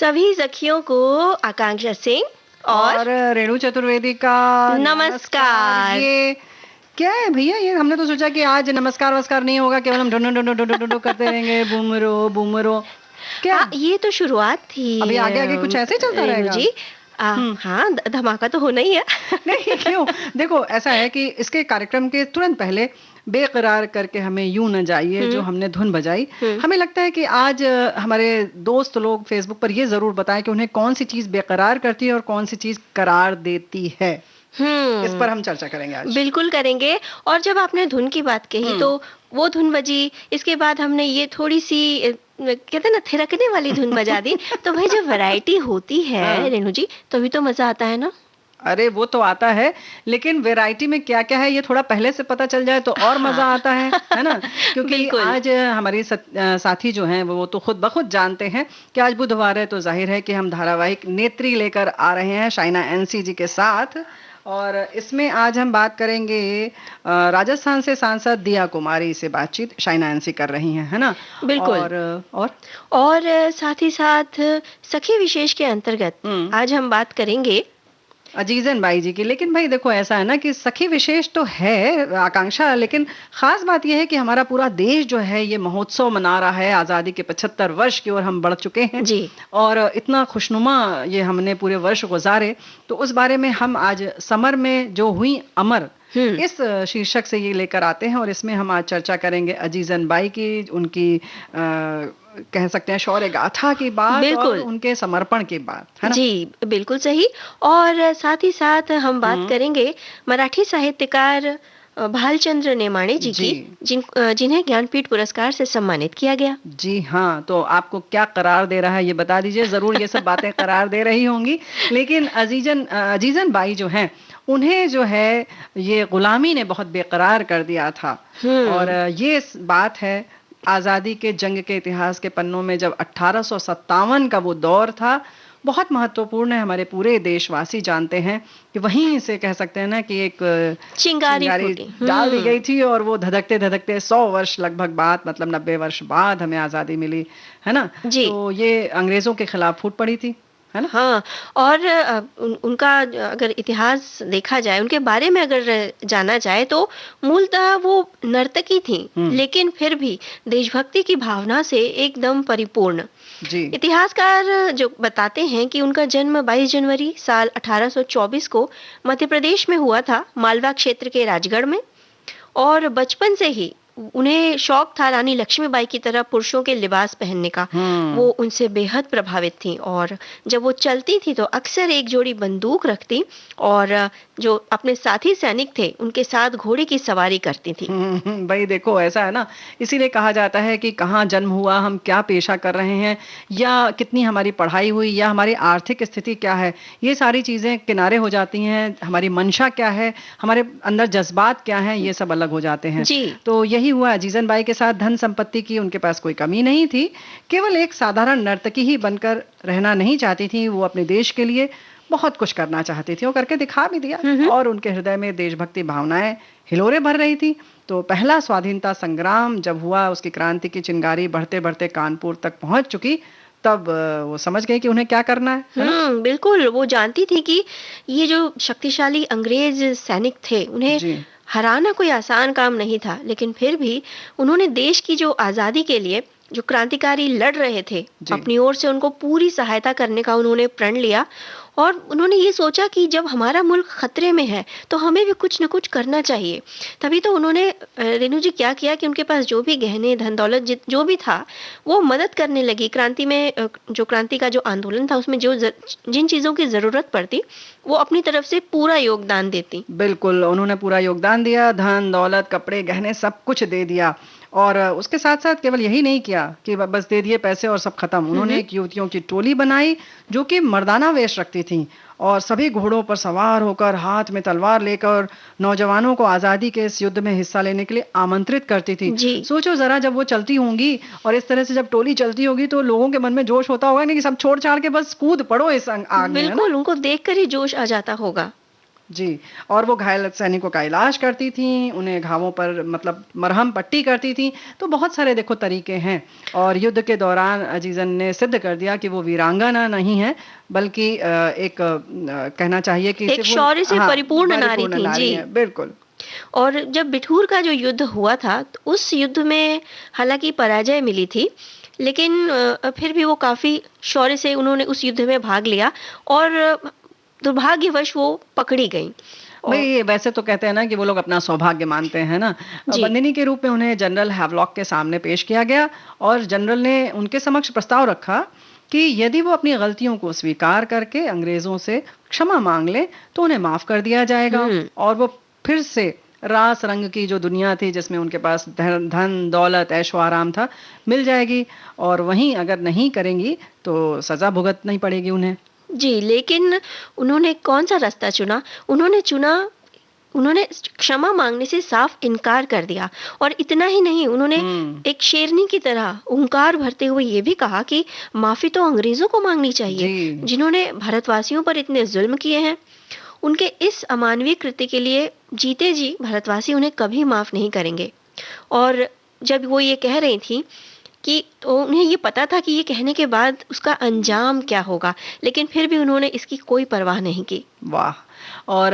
सभी सखियों को आकांक्षा सिंह और और रेणु चतुर्वेदी का नमस्कार। ये क्या है भैया? ये हमने तो सोचा कि आज नमस्कार वस्कार नहीं होगा, केवल हम ढुंढ ढुंढ ढुंढ ढुंढ ढुंढ करते रहेंगे, बूमरो बूमरो। क्या ये तो शुरुआत अभी थी आगे आगे कुछ ऐसे ही चलता रेणु रहेगा? जी। हम्म हाँ, धमाका तो होना ही है। नहीं क्यों? देखो, ऐसा है कि इसके कार्यक्रम के तुरंत पहले बेकरार करके हमें यूं न जाइए जो हम्म हमने धुन बजाई। हम्म हमें लगता है कि आज हमारे दोस्त लोग फेसबुक पर ये जरूर बताएं कि उन्हें कौन सी चीज बेकरार करती है और कौन सी चीज करार देती है। इस पर हम चर्चा करेंगे आज। बिल्कुल करेंगे। और जब आपने धुन की बात कही तो हम्म वो धुन बजी, इसके बाद हमने ये थोड़ी सी कहते हैं ना थिरकने वाली धुन बजा दी। तो भाई जब वैरायटी होती है हाँ, रेणु जी, तभी तो मजा आता है ना। अरे वो तो आता है, लेकिन वैरायटी में क्या क्या है ये थोड़ा पहले से पता चल जाए तो और मजा हाँ। आता है ना? क्योंकि बिल्कुल। आज हमारी साथी जो हैं वो तो खुद ब खुद जानते हैं कि आज बुधवार है, तो जाहिर है कि हम धारावाहिक नेत्री लेकर आ रहे हैं शाइना एनसी जी के साथ। और इसमें आज हम बात करेंगे राजस्थान से सांसद दिया कुमारी से बातचीत शाइना एनसी कर रही हैं, है ना? बिल्कुल। और और साथ ही साथ सखी विशेष के अंतर्गत हम्म आज हम बात करेंगे। अजीजन बाई जी की। लेकिन भाई देखो, ऐसा है ना कि सखी विशेष तो है आकांक्षा, लेकिन खास बात यह है कि हमारा पूरा देश जो है ये महोत्सव मना रहा है, आजादी के 75 वर्ष की ओर हम बढ़ चुके हैं। जी। और इतना खुशनुमा ये हमने पूरे वर्ष गुजारे, तो उस बारे में हम आज समर में जो हुई अमर, हम्म इस शीर्षक से ये लेकर आते हैं। और इसमें हम आज चर्चा करेंगे अजीजन बाई की, उनकी कह सकते हैं शौर्य गाथा की बात और बिल्कुल। उनके समर्पण की बात, है ना? जी बिल्कुल सही। और साथ ही साथ हम बात हम्म करेंगे मराठी साहित्यकार भालचंद्र नेमाणे जी जी की, जिन्हें ज्ञानपीठ पुरस्कार से सम्मानित किया गया। जी हाँ, तो आपको क्या करार दे रहा है ये बता दीजिए। ज़रूर ये सब बातें करार दे रही होंगी, लेकिन अजीजन बाई जो हैं, उन्हें जो है ये गुलामी ने बहुत बेकरार कर दिया था। और हम्म ये बात है आज़ादी के जंग के इतिहास के पन्नों में, जब 1857 का वो दौर था, बहुत महत्वपूर्ण है। हमारे पूरे देशवासी जानते हैं कि वहीं से कह सकते हैं ना कि एक चिंगारी चिंगारी फूटी। डाल दी गई थी, और वो धधकते धधकते 100 वर्ष लगभग बाद, मतलब 90 वर्ष बाद हमें आजादी मिली, है ना? जी तो ये अंग्रेजों के खिलाफ फूट पड़ी थी, है ना? हाँ। और उनका अगर इतिहास देखा जाए, उनके बारे में अगर जाना जाए तो मूलतः वो नर्तकी थी, हम्म लेकिन फिर भी देशभक्ति की भावना से एकदम परिपूर्ण। जी इतिहासकार जो बताते हैं कि उनका जन्म 22 जनवरी साल 1824 को मध्य प्रदेश में हुआ था, मालवा क्षेत्र के राजगढ़ में। और बचपन से ही उन्हें शौक था रानी लक्ष्मीबाई की तरह पुरुषों के लिबास पहनने का। वो हम्म उनसे बेहद प्रभावित थी, और जब वो चलती थी तो अक्सर एक जोड़ी बंदूक रखती और जो अपने साथी सैनिक थे उनके साथ घोड़े की सवारी करती थी। भाई देखो, ऐसा है ना, इसीलिए कहा जाता है कि कहाँ जन्म हुआ, हम क्या पेशा कर रहे हैं, या कितनी हमारी पढ़ाई हुई, या हमारी आर्थिक स्थिति क्या है, ये सारी चीजें किनारे हो जाती हैं। हमारी मंशा क्या है, हमारे अंदर जज्बात क्या हैं, ये सब अलग हो जाते हैं। जी तो यही हुआ अजीजन बाई के साथ। धन संपत्ति की उनके पास कोई कमी नहीं थी, केवल एक साधारण नर्तकी ही बनकर रहना नहीं चाहती थी। वो अपने देश के लिए बहुत कुछ करना चाहती थी, वो करके दिखा भी दिया। हम्म और उनके हृदय में देशभक्ति भावनाएं हिलोरे भर रही थी। तो पहला स्वाधीनता संग्राम जब हुआ, उसकी क्रांति की चिंगारी बढ़ते बढ़ते कानपुर तक पहुंच चुकी, तब वो समझ गई कि उन्हें क्या करना है ना? बिल्कुल। वो जानती थी कि ये जो शक्तिशाली अंग्रेज सैनिक थे, उन्हें जी हराना कोई आसान काम नहीं था, लेकिन फिर भी उन्होंने देश की जो आजादी के लिए जो क्रांतिकारी लड़ रहे थे, जी अपनी ओर से उनको पूरी सहायता करने का उन्होंने प्रण लिया। और उन्होंने ये सोचा कि जब हमारा मुल्क खतरे में है तो हमें भी कुछ न कुछ करना चाहिए। तभी तो उन्होंने रेणु जी क्या किया कि उनके पास जो भी गहने धन दौलत जो भी था, वो मदद करने लगी क्रांति में। जो क्रांति का जो आंदोलन था उसमें जिन चीजों की जरूरत पड़ती, वो अपनी तरफ से पूरा योगदान देती। बिल्कुल, उन्होंने पूरा योगदान दिया, धन दौलत कपड़े गहने सब कुछ दे दिया। और उसके साथ साथ केवल यही नहीं किया कि बस दे दिए पैसे और सब खत्म। उन्होंने हम्म एक युवतियों की टोली बनाई जो कि मर्दाना वेश रखती थी, और सभी घोड़ों पर सवार होकर, हाथ में तलवार लेकर, नौजवानों को आजादी के इस युद्ध में हिस्सा लेने के लिए आमंत्रित करती थी। जी सोचो जरा, जब वो चलती होंगी और इस तरह से जब टोली चलती होगी, तो लोगों के मन में जोश होता होगा नहीं कि सब छोड़ छाड़ के बस कूद पड़ो इस आग में, है ना? बिल्कुल, उनको देखकर ही जोश आ जाता होगा। जी, और वो घायल सैनिकों का इलाज करती थीं, उन्हें घावों पर मतलब मरहम पट्टी करती थीं, तो बहुत सारे देखो तरीके हैं। और युद्ध के दौरान अजीज़न ने सिद्ध कर दिया कि वो वीरांगना नहीं है, बल्कि कहना चाहिए कि एक सिर्फ़ वो शौर्य से हाँ, परिपूर्ण नारी परिपूर्ण थीं। नारी जी। हैं, बिल्कुल। और जब बिठूर का जो युद्ध हुआ था, तो उस युद्ध में हालाँकि पराजय मिली थी, लेकिन फिर भी वो काफ़ी शौर्य से उन्होंने उस युद्ध में भाग लिया और दुर्भाग्यवश वो पकड़ी गईं। औ भई वैसे तो कहते हैं ना कि वो लोग अपना सौभाग्य मानते हैं ना। जी। बंदिनी के रूप में उन्हें जनरल हैवलॉक के सामने पेश किया गया और जनरल ने उनके समक्ष प्रस्ताव रखा कि यदि वो अपनी गलतियों को स्वीकार करके अंग्रेज़ों से क्षमा माँग लें, तो उन्हें माफ़ कर दिया जाएगा हुँ। और वो फिर से रास रंग की जो दुनिया थी जिसमें उनके पास धन, दौलत, ऐशो-आराम था, मिल जाएगी और वहीं अगर नहीं करेंगी, तो सज़ा भुगतनी पड़ेगी उन्हें। जी, लेकिन उन्होंने कौन-सा रास्ता चुना? उन्होंने चुना उन्होंने क्षमा माँगने से साफ इनकार कर दिया और इतना ही नहीं, उन्होंने हुँ। एक शेरनी की तरह हुंकार भरते हुए ये भी कहा कि माफ़ी तो अंग्रेज़ों को माँगनी चाहिए, जी। जिन्होंने भारतवासियों पर इतने ज़ुल्म किए हैं। उनके इस अमानवीय कृत्य के लिए जीते जी भारतवासी उन्हें कभी माफ़ नहीं करेंगे। और जब वो ये कह रही थीं कि तो उन्हें ये पता था कि ये कहने के बाद उसका अंजाम क्या होगा, लेकिन फिर भी उन्होंने इसकी कोई परवाह नहीं की। वाह! और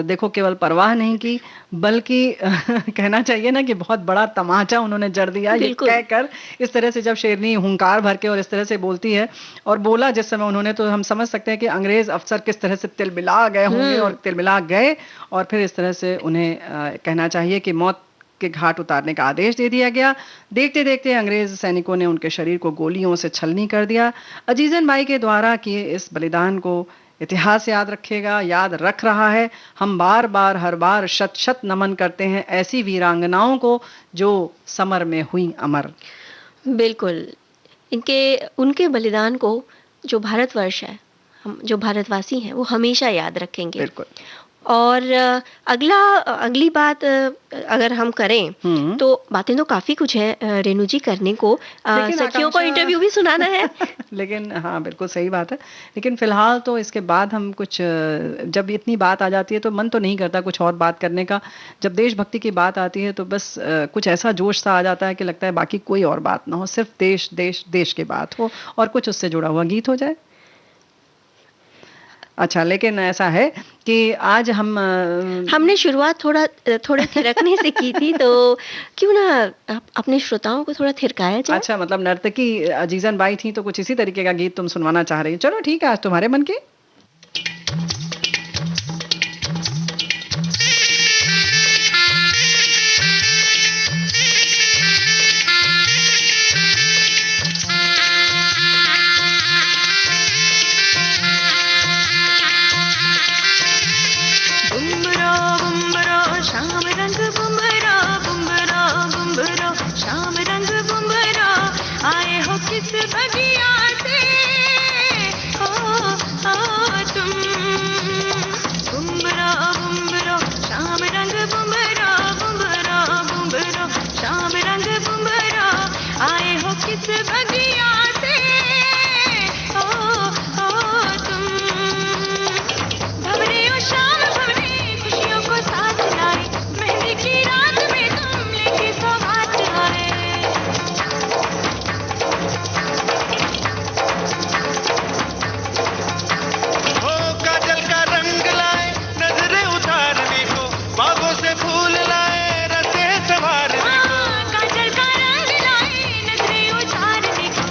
देखो केवल परवाह नहीं की बल्कि कहना चाहिए ना कि बहुत बड़ा तमाचा उन्होंने जड़ दिया ये बिल्कुल। कहकर इस तरह से जब शेरनी हुंकार भर के और इस तरह से बोलती है और बोला जिस समय उन्होंने तो हम समझ सकते हैं कि अंग्रेज़ अफ़सर किस तरह से तिलमिला गए होंगे हुँ। और तिलमिला गए और फिर इस तरह से उन्हें कहना चाहिए कि मौत के घाट उतारने का आदेश दे दिया गया। देखते-देखते अंग्रेज़ सैनिकों ने उनके शरीर को गोलियों से छलनी कर दिया। अजीज़न बाई के द्वारा किए इस बलिदान को इतिहास याद रखेगा, याद रख रहा है। हम बार-बार, हर बार शत-शत नमन करते हैं ऐसी वीरांगनाओं को जो समर में हुई अमर। बिल्कुल। इनके उनके बलिदान को जो भारतवर्ष है, हम जो भारतवासी हैं, वो हमेशा याद रखेंगे। बिल्कुल। और अगली बात अगर हम करें, हुँ। तो बातें तो काफ़ी कुछ है रेणु जी करने को। लेकिन सखियों को आकांक्षा इंटरव्यू भी सुनाना है। लेकिन हाँ, बिल्कुल सही बात है। लेकिन फ़िलहाल तो इसके बाद हम कुछ जब इतनी बात आ जाती है तो मन तो नहीं करता कुछ और बात करने का। जब देशभक्ति की बात आती है तो बस कुछ ऐसा जोश-सा आ जाता है कि लगता है बाकी कोई और बात ना हो, सिर्फ़ देश, देश, देश की बात हो और कुछ उससे जुड़ा हुआ गीत हो जाए। अच्छा, लेकिन ऐसा है कि आज हम हमने शुरुआत थोड़े थिरकने से की थी, तो क्यों ना अपने श्रोताओं को थोड़ा थिरकाया जाए? अच्छा मतलब नर्तकी अजीज़न बाई थी तो कुछ इसी तरीके का गीत तुम सुनवाना चाह रही हो। चलो ठीक है, आज तुम्हारे मन की। बुम्बरा बुम्बरा श्याम रंग बुम्बरा बुम्बरा बुम्बरा श्याम रंग बुम्बरा आए हो किस बगिया से हो तुम बुम्बरा बुम्बरा श्याम रंग बुम्बरा बुम्बरा बुम्बरा श्याम रंग बुम्बरा आए हो किस बगिया से हो तुम भंवरे ओ शाम भंवरे खुशियों को साथ लाए मेहंदी की रात में तुम लेके सौगात आए हो काजल का रंग लाए नजरे उतारने को बागों से फूल लाए रसे संवारने को काजल का रंग लाए नजरे उतारने को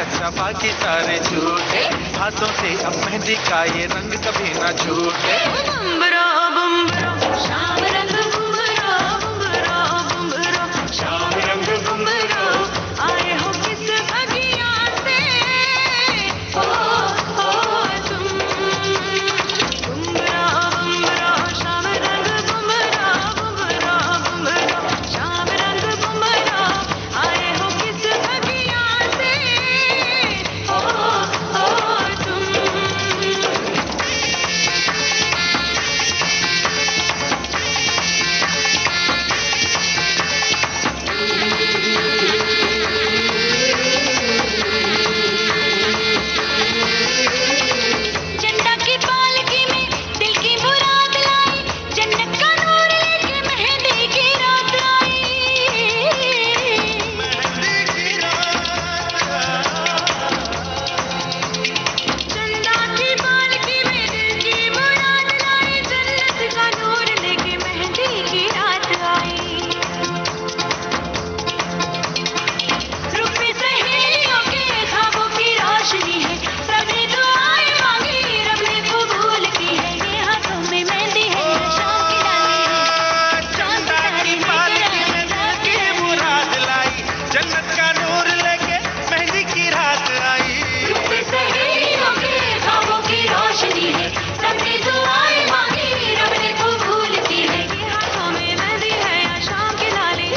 सच्चा बाकी सारे झूठे, हाथों से अब मेहंदी का ये रंग कभी ना छूटे। बुम्बरा बुम्बरा शाम रंग बुम्बरा बुम्बरा बुम्बरा शाम रंग बुम्बरा आए हो किस बगिया से हो तुम बुम्बरा बुम्बरा शाम रंग बुम्बरा बुम्बरा बुम्बरा शाम रंग बुम्बरा आए हो किस बगिया से हो तुम। झंडा की पालकी में दिल की मुराद लाई, जन्नत का नूर लेके मेहंदी की रात आई। झंडा की पालकी में दिल की मुराद लाई, जन्नत का नूर लेके मेहंदी की रात आई। रुख पे सहेलियों के ख्वाबों की रोशनी है, सबने दुआएं मांगी रब ने कबूल की है। ये हाथों में मेहंदी है, शाम की डाली है, चंदा की पालकी में दिल की मुराद लाई, जन्नत का नूर लेके मेहंदी की रात आई। रुख पे सहेलियों के ख्वाबों की रोशनी है, सबने दुआएं मांगी रब ने कबूल की है। ये हाथों में मेहंदी है, शाम की डाली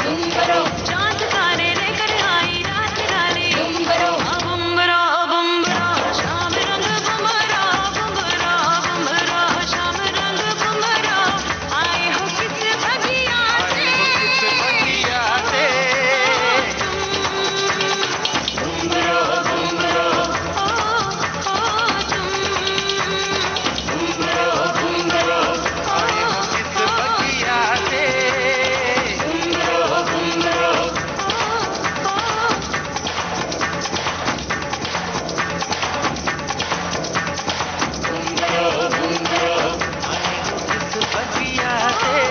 चांद तारे लेकर आई रात डाली। बुम्बरा बुम्बरा शाम रंग बुम्बरा बुम्बरा बुम्बरा शाम रंग बुम्बरा आए हो किस बगिया से किस बगिया से बुम्बरा बुम्बरा तुम बुम्बरा बुम्बरा किस बगिया से बुम्बरा बुम्बरा किस बगिया से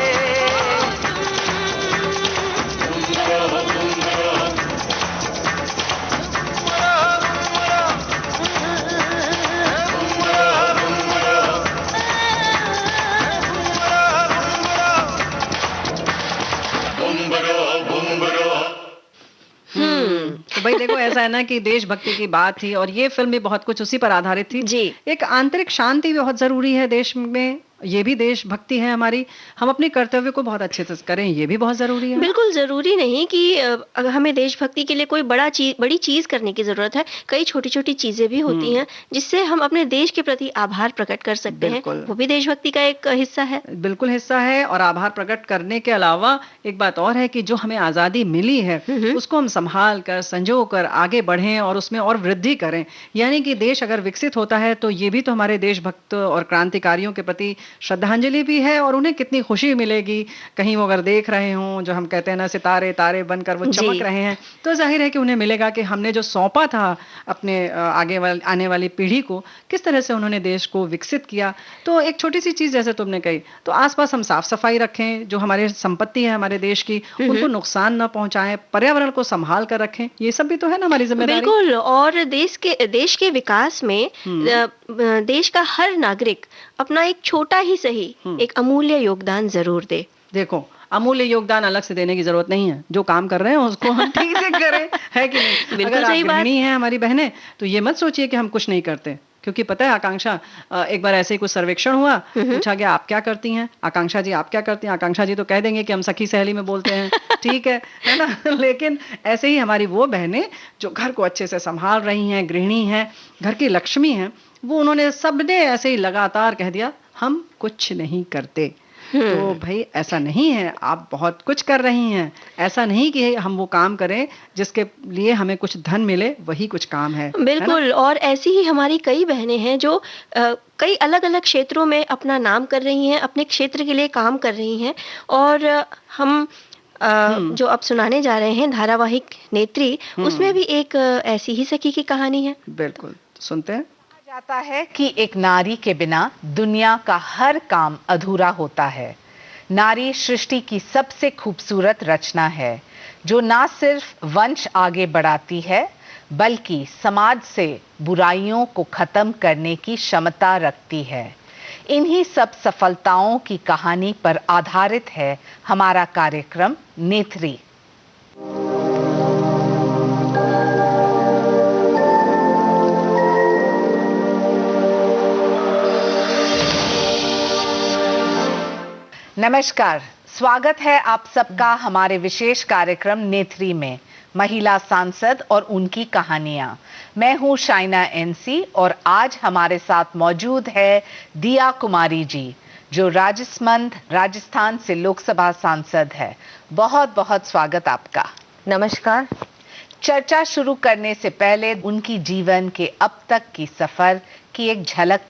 तो भाई देखो ऐसा है ना कि देशभक्ति की बात थी और ये फिल्म भी बहुत कुछ उसी पर आधारित थी। जी। एक आंतरिक शांति बहुत जरूरी है देश में, ये भी देशभक्ति है हमारी। हम अपने कर्तव्य को बहुत अच्छे से करें, ये भी बहुत जरूरी है। बिल्कुल ज़रूरी नहीं कि हमें देशभक्ति के लिए कोई बड़ी चीज़ करने की ज़रूरत है। कई छोटी-छोटी चीज़ें भी होती हैं जिससे हम अपने देश के प्रति आभार प्रकट कर सकते हैं। बिल्कुल। वो भी देशभक्ति का एक हिस्सा है। बिल्कुल हिस्सा है। और आभार प्रकट करने के अलावा एक बात और है कि जो हमें आजादी मिली है उसको हम संभाल कर संजो कर आगे बढ़ें और उसमें और वृद्धि करें। यानी कि देश अगर विकसित होता है तो ये भी तो हमारे देशभक्त और क्रांतिकारियों के प्रति श्रद्धांजलि भी है और उन्हें कितनी खुशी मिलेगी। कहीं वो अगर देख रहे हों, जो हम कहते हैं ना सितारे तारे बनकर वो चमक रहे हैं, तो जाहिर है कि उन्हें मिलेगा कि हमने जो सौंपा था अपने आने वाली पीढ़ी को, किस तरह से उन्होंने देश को विकसित किया। तो एक छोटी सी चीज जैसे तुमने कही, तो आसपास हम साफ सफाई रखें, जो हमारे संपत्ति है हमारे देश की उनको नुकसान न पहुंचाएं, पर्यावरण को संभाल कर रखें, ये सब भी तो है ना हमारी जिम्मेदारी। बिल्कुल। और देश के विकास में देश का हर नागरिक अपना एक छोटा ही सही एक अमूल्य योगदान जरूर दे। देखो अमूल्य योगदान अलग से देने की जरूरत नहीं है, जो काम कर रहे हैं उसको हम ठीक से करें, है कि नहीं। बिल्कुल अगर सही आप गृहिणी हैं हमारी बहनें, तो ये मत सोचिए कि हम कुछ नहीं करते, क्योंकि पता है आकांक्षा, एक बार ऐसे ही कुछ सर्वेक्षण हुआ, पूछा गया आप क्या करती हैं आकांक्षा जी, आप क्या करती हैं आकांक्षा जी, तो कह देंगे कि हम सखी सहेली में बोलते हैं, ठीक है ना। लेकिन ऐसे ही हमारी वो बहनें जो घर को अच्छे से संभाल रही हैं, गृहिणी हैं, घर की लक्ष्मी हैं, वो उन्होंने सबने ऐसे ही लगातार कह दिया हम कुछ नहीं करते। तो भाई ऐसा नहीं है, आप बहुत कुछ कर रही हैं। ऐसा नहीं कि हम वो काम करें जिसके लिए हमें कुछ धन मिले, वही कुछ काम है। बिल्कुल। और ऐसी ही हमारी कई बहनें हैं जो कई अलग-अलग क्षेत्रों में अपना नाम कर रही हैं, अपने क्षेत्र के लिए काम कर रही हैं। और हम जो अब सुनाने जा रहे हैं धारावाहिक नेत्री, उसमें भी एक ऐसी ही सखी की कहानी है। बिल्कुल, सुनते हैं। जाता है कि एक नारी के बिना दुनिया का हर काम अधूरा होता है। नारी सृष्टि की सबसे खूबसूरत रचना है, जो ना सिर्फ वंश आगे बढ़ाती है बल्कि समाज से बुराइयों को खत्म करने की क्षमता रखती है। इन्हीं सब सफलताओं की कहानी पर आधारित है हमारा कार्यक्रम नेत्री। नमस्कार, स्वागत है आप सबका हमारे विशेष कार्यक्रम नेत्री में, महिला सांसद और उनकी कहानियां। मैं हूं शाइना एनसी और आज हमारे साथ मौजूद है दिया कुमारी जी, जो राजसमंद राजस्थान से लोकसभा सांसद है। बहुत बहुत स्वागत आपका। नमस्कार। चर्चा शुरू करने से पहले उनकी जीवन के अब तक की सफर की एक झलक।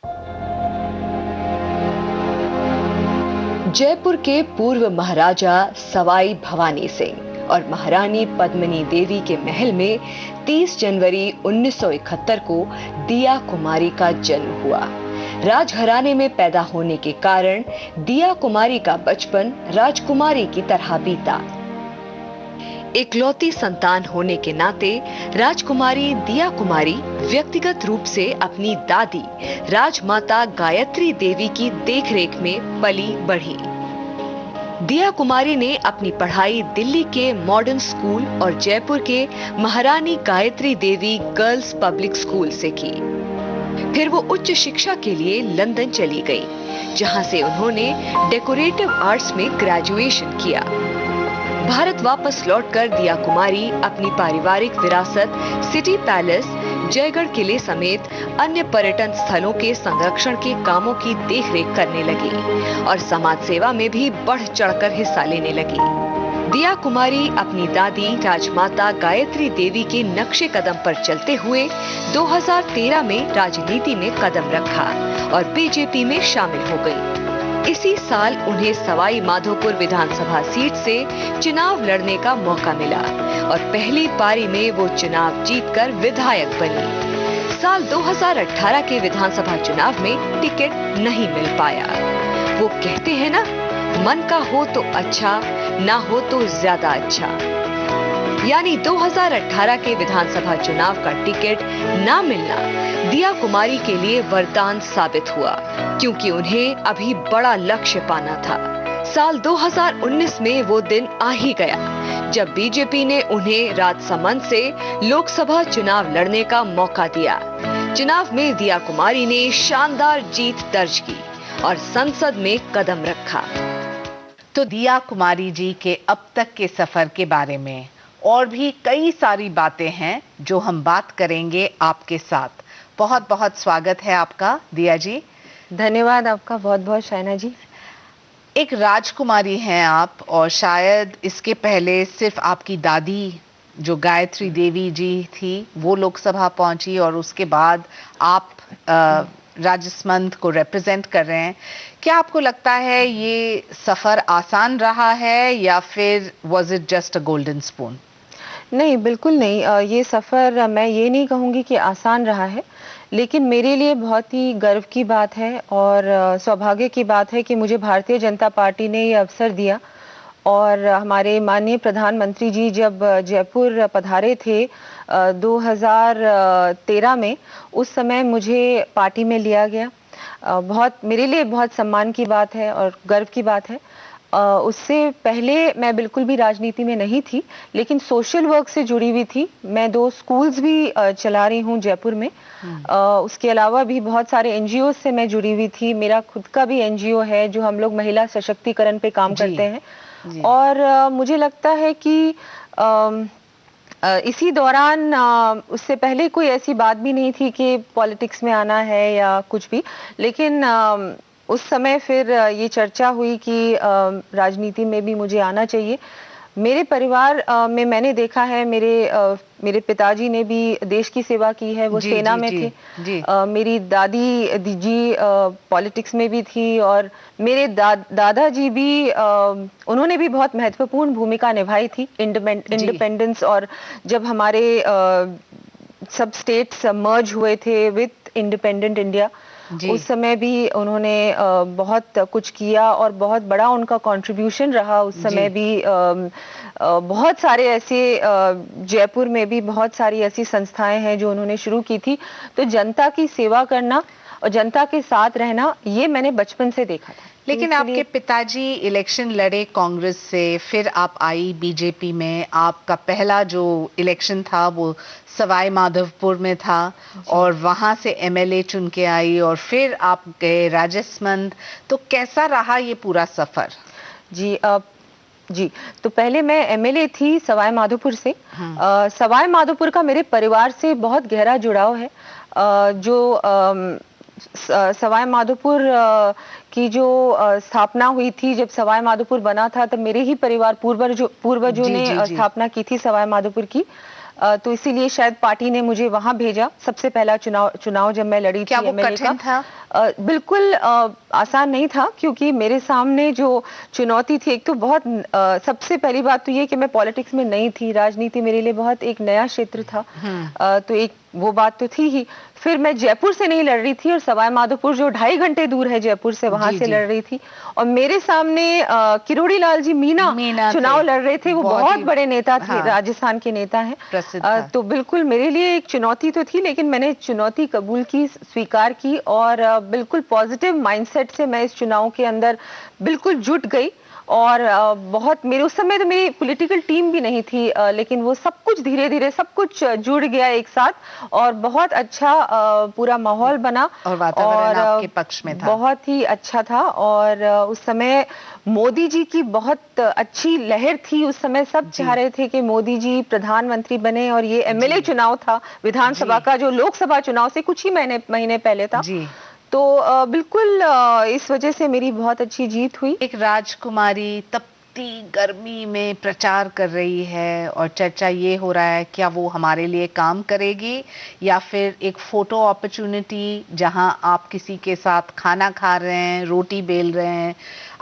जयपुर के पूर्व महाराजा सवाई भवानी सिंह और महारानी पद्मिनी देवी के महल में 30 जनवरी 1971 को दिया कुमारी का जन्म हुआ। राजघराने में पैदा होने के कारण दिया कुमारी का बचपन राजकुमारी की तरह बीता। इकलौती संतान होने के नाते राजकुमारी दिया कुमारी व्यक्तिगत रूप से अपनी दादी राजमाता गायत्री देवी की देखरेख में पली बढ़ी। दिया कुमारी ने अपनी पढ़ाई दिल्ली के मॉडर्न स्कूल और जयपुर के महारानी Gayatri Devi girls public school से की। फिर वो उच्च शिक्षा के लिए लंदन चली गई, जहां से उन्होंने डेकोरेटिव आर्ट्स में ग्रेजुएशन किया। भारत वापस लौटकर दिया कुमारी अपनी पारिवारिक विरासत सिटी पैलेस, जयगढ़ किले समेत अन्य पर्यटन स्थलों के संरक्षण के कामों की देखरेख करने लगी और समाज सेवा में भी बढ़ चढ़कर हिस्सा लेने लगी। दिया कुमारी अपनी दादी राजमाता गायत्री देवी के नक्शे कदम पर चलते हुए 2013 में राजनीति में कदम रखा और बीजेपी में शामिल हो गई। इसी साल उन्हें सवाई माधोपुर विधानसभा सीट से चुनाव लड़ने का मौका मिला और पहली पारी में वो चुनाव जीतकर विधायक बनी। साल 2018 के विधानसभा चुनाव में टिकट नहीं मिल पाया। वो कहते हैं ना, मन का हो तो अच्छा, ना हो तो ज्यादा अच्छा। यानी 2018 के विधानसभा चुनाव का टिकट ना मिलना दिया कुमारी के लिए वरदान साबित हुआ, क्योंकि उन्हें अभी बड़ा लक्ष्य पाना था। साल 2019 में वो दिन आ ही गया जब बीजेपी ने उन्हें राजसमंद से लोकसभा चुनाव लड़ने का मौका दिया। चुनाव में दिया कुमारी ने शानदार जीत दर्ज की और संसद में कदम रखा। तो दिया कुमारी जी के अब तक के सफर के बारे में और भी कई सारी बातें हैं जो हम बात करेंगे आपके साथ। बहुत बहुत स्वागत है आपका दिया जी। धन्यवाद आपका बहुत बहुत शाइना जी। एक राजकुमारी हैं आप और शायद इसके पहले सिर्फ आपकी दादी जो गायत्री देवी जी थी वो लोकसभा पहुंची और उसके बाद आप राजसमंद को रिप्रेजेंट कर रहे हैं। क्या आपको लगता है ये सफर आसान रहा है या फिर was it just a golden spoon? नहीं, बिल्कुल नहीं। ये सफ़र मैं ये नहीं कहूँगी कि आसान रहा है, लेकिन मेरे लिए बहुत ही गर्व की बात है और सौभाग्य की बात है कि मुझे भारतीय जनता पार्टी ने ये अवसर दिया। और हमारे माननीय प्रधानमंत्री जी जब जयपुर पधारे थे 2013 में, उस समय मुझे पार्टी में लिया गया। बहुत मेरे लिए बहुत सम्मान की बात है और गर्व की बात है। उससे पहले मैं बिल्कुल भी राजनीति में नहीं थी, लेकिन सोशल वर्क से जुड़ी हुई थी। मैं 2 स्कूल्स भी चला रही हूँ जयपुर में। उसके अलावा भी बहुत सारे एनजीओ से मैं जुड़ी हुई थी। मेरा खुद का भी एनजीओ है जो हम लोग महिला सशक्तिकरण पे काम करते हैं। और मुझे लगता है कि इसी दौरान उससे पहले कोई ऐसी बात भी नहीं थी कि पॉलिटिक्स में आना है या कुछ भी, लेकिन उस समय फिर ये चर्चा हुई कि राजनीति में भी मुझे आना चाहिए। मेरे परिवार में मैंने देखा है, मेरे पिताजी ने भी देश की सेवा की है, वो सेना में थे। मेरी दादी जी पॉलिटिक्स में भी थी और मेरे दादाजी भी उन्होंने भी बहुत महत्वपूर्ण भूमिका निभाई थी इंडिपेंडेंस। और जब हमारे सब स्टेट्स मर्ज हुए थे विद इंडिपेंडेंट इंडिया, जी। उस समय भी उन्होंने बहुत कुछ किया और बहुत बड़ा उनका कंट्रीब्यूशन रहा उस समय जी। भी। बहुत सारे ऐसे जयपुर में भी बहुत सारी ऐसी संस्थाएं हैं जो उन्होंने शुरू की थी। तो जनता की सेवा करना और जनता के साथ रहना ये मैंने बचपन से देखा था। तो लेकिन इसलिए आपके पिताजी इलेक्शन लड़े कांग्रेस से, फिर आप आई बीजेपी में। आपका पहला जो इलेक्शन था वो सवाई माधोपुर में था और वहां से एमएलए चुन के आई और फिर आप गए राजसमंद। तो कैसा रहा ये पूरा सफर? जी जी, तो पहले मैं एमएलए थी सवाई माधोपुर से। सवाई माधोपुर का मेरे परिवार से बहुत गहरा जुड़ाव है। जो सवाई माधोपुर की जो स्थापना हुई थी, जब सवाई माधोपुर बना था तब मेरे ही परिवार पूर्वजों जी ने जी जी। स्थापना की थी सवाई माधोपुर की। तो इसीलिए शायद पार्टी ने मुझे वहां भेजा। सबसे पहला चुनाव जब मैं लड़ी क्या थी वो एमएलए कठिन का, था? बिल्कुल आसान नहीं था, क्योंकि मेरे सामने जो चुनौती थी, एक तो बहुत सबसे पहली बात तो ये कि मैं पॉलिटिक्स में नई थी, राजनीति मेरे लिए बहुत एक नया क्षेत्र था। तो एक वो बात तो थी ही। फिर मैं जयपुर से नहीं लड़ रही थी और सवाई माधोपुर जो 2.5 घंटे दूर है जयपुर से, वहां जी से जी। लड़ रही थी। और मेरे सामने किरोड़ी लाल जी मीना चुनाव थे, लड़ रहे थे। वो बहुत बहुत ही बड़े नेता थे, हाँ राजस्थान के नेता हैं। प्रसिद्ध था। तो बिल्कुल मेरे लिए एक चुनौती तो थी, लेकिन मैंने चुनौती कबूल की, स्वीकार की और बिल्कुल पॉजिटिव माइंडसेट से मैं इस चुनाव के अंदर बिल्कुल जुट गई। और बहुत मेरे उस समय तो मेरी पॉलिटिकल टीम भी नहीं थी, लेकिन वो सब कुछ धीरे धीरे सब कुछ जुड़ गया एक साथ और बहुत अच्छा पूरा माहौल बना और वातावरण आपके पक्ष में था। बहुत ही अच्छा था। और उस समय मोदी जी की बहुत अच्छी लहर थी। उस समय सब चाह रहे थे कि मोदी जी प्रधानमंत्री बने और ये एमएलए चुनाव था विधानसभा का, जो लोकसभा चुनाव से कुछ ही महीने पहले था। जी। तो बिल्कुल इस वजह से मेरी बहुत अच्छी जीत हुई। एक राजकुमारी तपती गर्मी में प्रचार कर रही है और चर्चा ये हो रहा है क्या वो हमारे लिए काम करेगी या फिर एक फोटो अपॉर्चुनिटी जहां आप किसी के साथ खाना खा रहे हैं, रोटी बेल रहे हैं।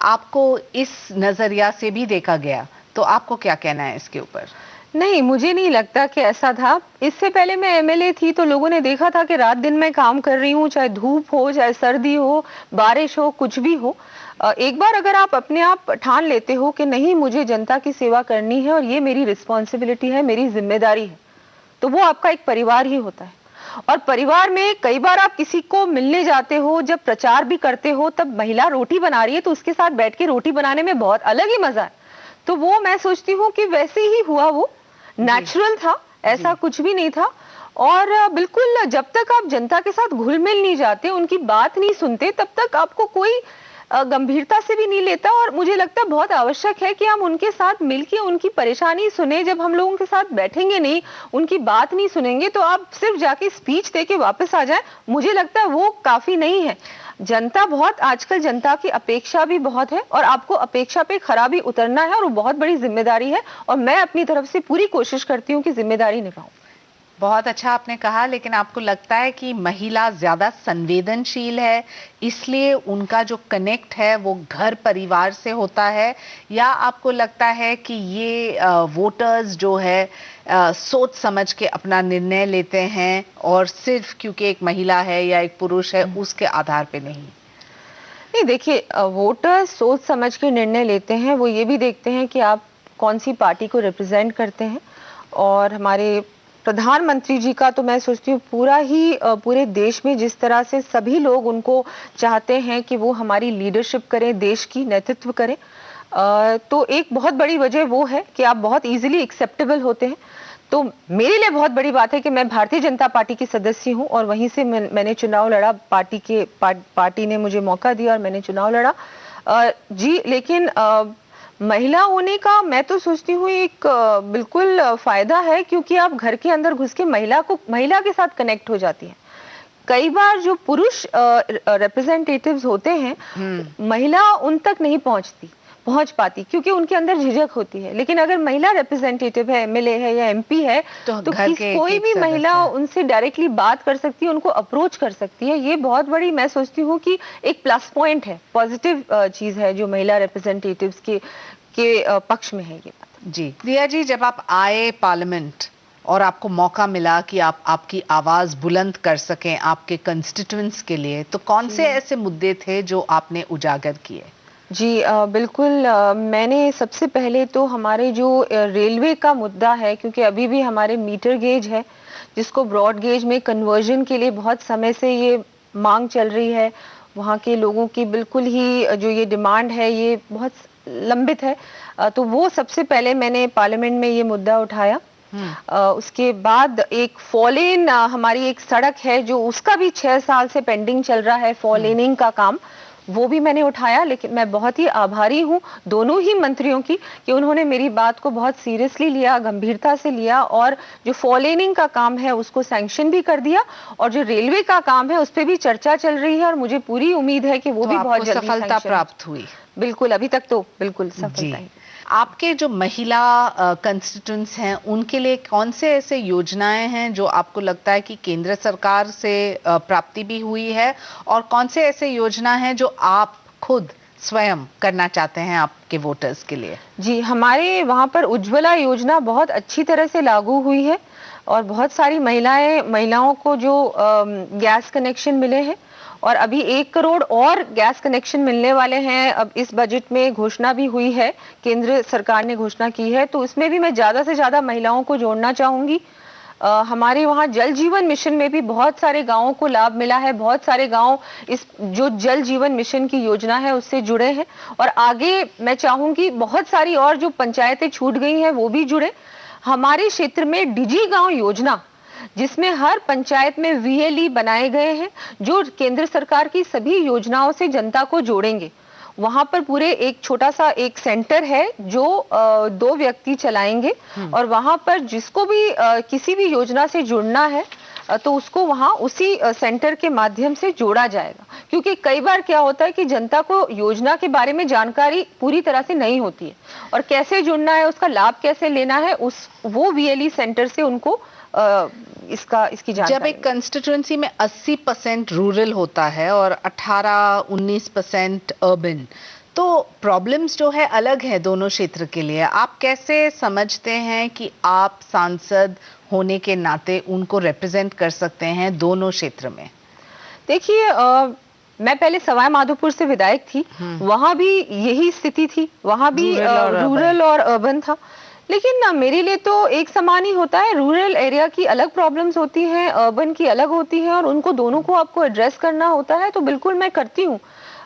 आपको इस नजरिया से भी देखा गया, तो आपको क्या कहना है इसके ऊपर? नहीं, मुझे नहीं लगता कि ऐसा था। इससे पहले मैं एमएलए थी तो लोगों ने देखा था कि रात दिन मैं काम कर रही हूँ, चाहे धूप हो, चाहे सर्दी हो, बारिश हो, कुछ भी हो। एक बार अगर आप अपने आप ठान लेते हो कि नहीं, मुझे जनता की सेवा करनी है और ये मेरी रिस्पॉन्सिबिलिटी है, मेरी जिम्मेदारी है, तो वो आपका एक परिवार ही होता है। और परिवार में कई बार आप किसी को मिलने जाते हो, जब प्रचार भी करते हो, तब महिला रोटी बना रही है तो उसके साथ बैठ के रोटी बनाने में बहुत अलग ही मजा है। तो वो मैं सोचती हूँ कि वैसे ही हुआ, वो नेचुरल था, ऐसा कुछ भी नहीं था। और बिल्कुल जब तक आप जनता के साथ घुल मिल नहीं जाते, उनकी बात नहीं सुनते, तब तक आपको कोई गंभीरता से भी नहीं लेता। और मुझे लगता है बहुत आवश्यक है कि हम उनके साथ मिलके उनकी परेशानी सुने। जब हम लोगों के साथ बैठेंगे नहीं, उनकी बात नहीं सुनेंगे, तो आप सिर्फ जाके स्पीच दे के वापस आ जाए, मुझे लगता है वो काफी नहीं है। जनता बहुत, आजकल जनता की अपेक्षा भी बहुत है और आपको अपेक्षा पे खरा भी उतरना है और वो बहुत बड़ी जिम्मेदारी है और मैं अपनी तरफ से पूरी कोशिश करती हूँ कि जिम्मेदारी निभाऊं। बहुत अच्छा आपने कहा, लेकिन आपको लगता है कि महिला ज्यादा संवेदनशील है इसलिए उनका जो कनेक्ट है वो घर परिवार से होता है, या आपको लगता है कि ये वोटर्स जो है सोच समझ के अपना निर्णय लेते हैं और सिर्फ क्योंकि एक महिला है या एक पुरुष है उसके आधार पे नहीं? नहीं, देखिए, वोटर्स सोच समझ के निर्णय लेते हैं। वो ये भी देखते हैं कि आप कौन सी पार्टी को रिप्रेजेंट करते हैं। और हमारे प्रधानमंत्री जी का तो मैं सोचती हूँ पूरे देश में जिस तरह से सभी लोग उनको चाहते हैं कि वो हमारी लीडरशिप करें, देश की नेतृत्व करें, तो एक बहुत बड़ी वजह वो है कि आप बहुत इजीली एक्सेप्टेबल होते हैं। तो मेरे लिए बहुत बड़ी बात है कि मैं भारतीय जनता पार्टी की सदस्य हूं और वहीं से मैंने चुनाव लड़ा। पार्टी ने मुझे मौका दिया और मैंने चुनाव लड़ा। जी, लेकिन महिला होने का मैं तो सोचती हूँ एक बिल्कुल फायदा है, क्योंकि आप घर के अंदर घुस के महिला के साथ कनेक्ट हो जाती है। कई बार जो पुरुष रिप्रेजेंटेटिव्स होते हैं, महिला उन तक नहीं पहुंच पाती क्योंकि उनके अंदर झिझक होती है। लेकिन अगर महिला रिप्रेजेंटेटिव है, एमएलए है या एमपी है, तो कोई भी महिला उनसे डायरेक्टली बात कर सकती है, उनको अप्रोच कर सकती है। ये बहुत बड़ी मैं सोचती हूँ कि एक प्लस पॉइंट है, पॉजिटिव चीज है जो महिला रिप्रेजेंटेटिव्स के पक्ष में है ये बात। जी, दिया जी, जब आप आए पार्लियामेंट और आपको मौका मिला कि आप आपकी आवाज बुलंद कर सकें आपके कंस्टिट्यूएंट्स के लिए, तो कौन से ऐसे मुद्दे थे जो आपने उजागर किए? जी बिल्कुल मैंने सबसे पहले तो हमारे जो रेलवे का मुद्दा है, क्योंकि अभी भी हमारे मीटर गेज है जिसको ब्रॉड गेज में कन्वर्जन के लिए बहुत समय से ये मांग चल रही है। वहाँ के लोगों की बिल्कुल ही जो ये डिमांड है ये बहुत लंबित है। तो वो सबसे पहले मैंने पार्लियामेंट में ये मुद्दा उठाया। उसके बाद एक फॉलेन हमारी एक सड़क है जो उसका भी 6 साल से पेंडिंग चल रहा है, फॉलेनिंग का काम, वो भी मैंने उठाया। लेकिन मैं बहुत ही आभारी हूँ दोनों ही मंत्रियों की कि उन्होंने मेरी बात को बहुत सीरियसली लिया, गंभीरता से लिया, और जो फॉलेनिंग का काम है उसको सैंक्शन भी कर दिया, और जो रेलवे का काम है उस पर भी चर्चा चल रही है और मुझे पूरी उम्मीद है कि वो भी बहुत जल्दी सफलता प्राप्त हुई। बिल्कुल, अभी तक तो बिल्कुल सफलता ही। आपके जो महिला कंस्टिट्यूएंट्स हैं उनके लिए कौन से ऐसे योजनाएं हैं जो आपको लगता है कि केंद्र सरकार से प्राप्ति भी हुई है, और कौन से ऐसे योजना हैं जो आप खुद स्वयं करना चाहते हैं आपके वोटर्स के लिए? जी, हमारे वहाँ पर उज्ज्वला योजना बहुत अच्छी तरह से लागू हुई है और बहुत सारी महिलाओं को जो गैस कनेक्शन मिले हैं, और अभी 1 करोड़ और गैस कनेक्शन मिलने वाले हैं। अब इस बजट में घोषणा भी हुई है, केंद्र सरकार ने घोषणा की है, तो इसमें भी मैं ज्यादा से ज्यादा महिलाओं को जोड़ना चाहूंगी। हमारे वहाँ जल जीवन मिशन में भी बहुत सारे गांवों को लाभ मिला है। बहुत सारे गांव इस जो जल जीवन मिशन की योजना है उससे जुड़े हैं, और आगे मैं चाहूंगी बहुत सारी और जो पंचायतें छूट गई हैं वो भी जुड़े। हमारे क्षेत्र में डिजी गांव योजना, जिसमें हर पंचायत में VLE बनाए गए हैं जो केंद्र सरकार की सभी योजनाओं से जनता को जोड़ेंगे। वहां पर पूरे एक छोटा सा एक सेंटर है जो 2 व्यक्ति चलाएंगे, और वहां पर जिसको भी किसी भी योजना से जुड़ना है तो उसको वहां उसी सेंटर के माध्यम से जोड़ा जाएगा। क्योंकि कई बार क्या होता है कि जनता को योजना के बारे में जानकारी पूरी तरह से नहीं होती है, और कैसे जुड़ना है, उसका लाभ कैसे लेना है, वो VLE सेंटर से उनको इसकी जानकारी। जब एक कंस्टिट्यूएंसी में 80% रूरल होता है और 18-19% अर्बन, तो प्रॉब्लम्स जो है अलग है दोनों क्षेत्र के लिए। आप कैसे समझते हैं कि आप सांसद होने के नाते उनको रिप्रेजेंट कर सकते हैं दोनों क्षेत्र में? देखिए, मैं पहले सवाई माधोपुर से विधायक थी, वहां भी यही स्थिति थी, वहां भी रूरल और अर्बन था। लेकिन मेरे लिए तो एक समान ही होता है। रूरल एरिया की अलग प्रॉब्लम्स होती हैं, अर्बन की अलग होती हैं, और उनको दोनों को आपको एड्रेस करना होता है। तो बिल्कुल मैं करती हूँ।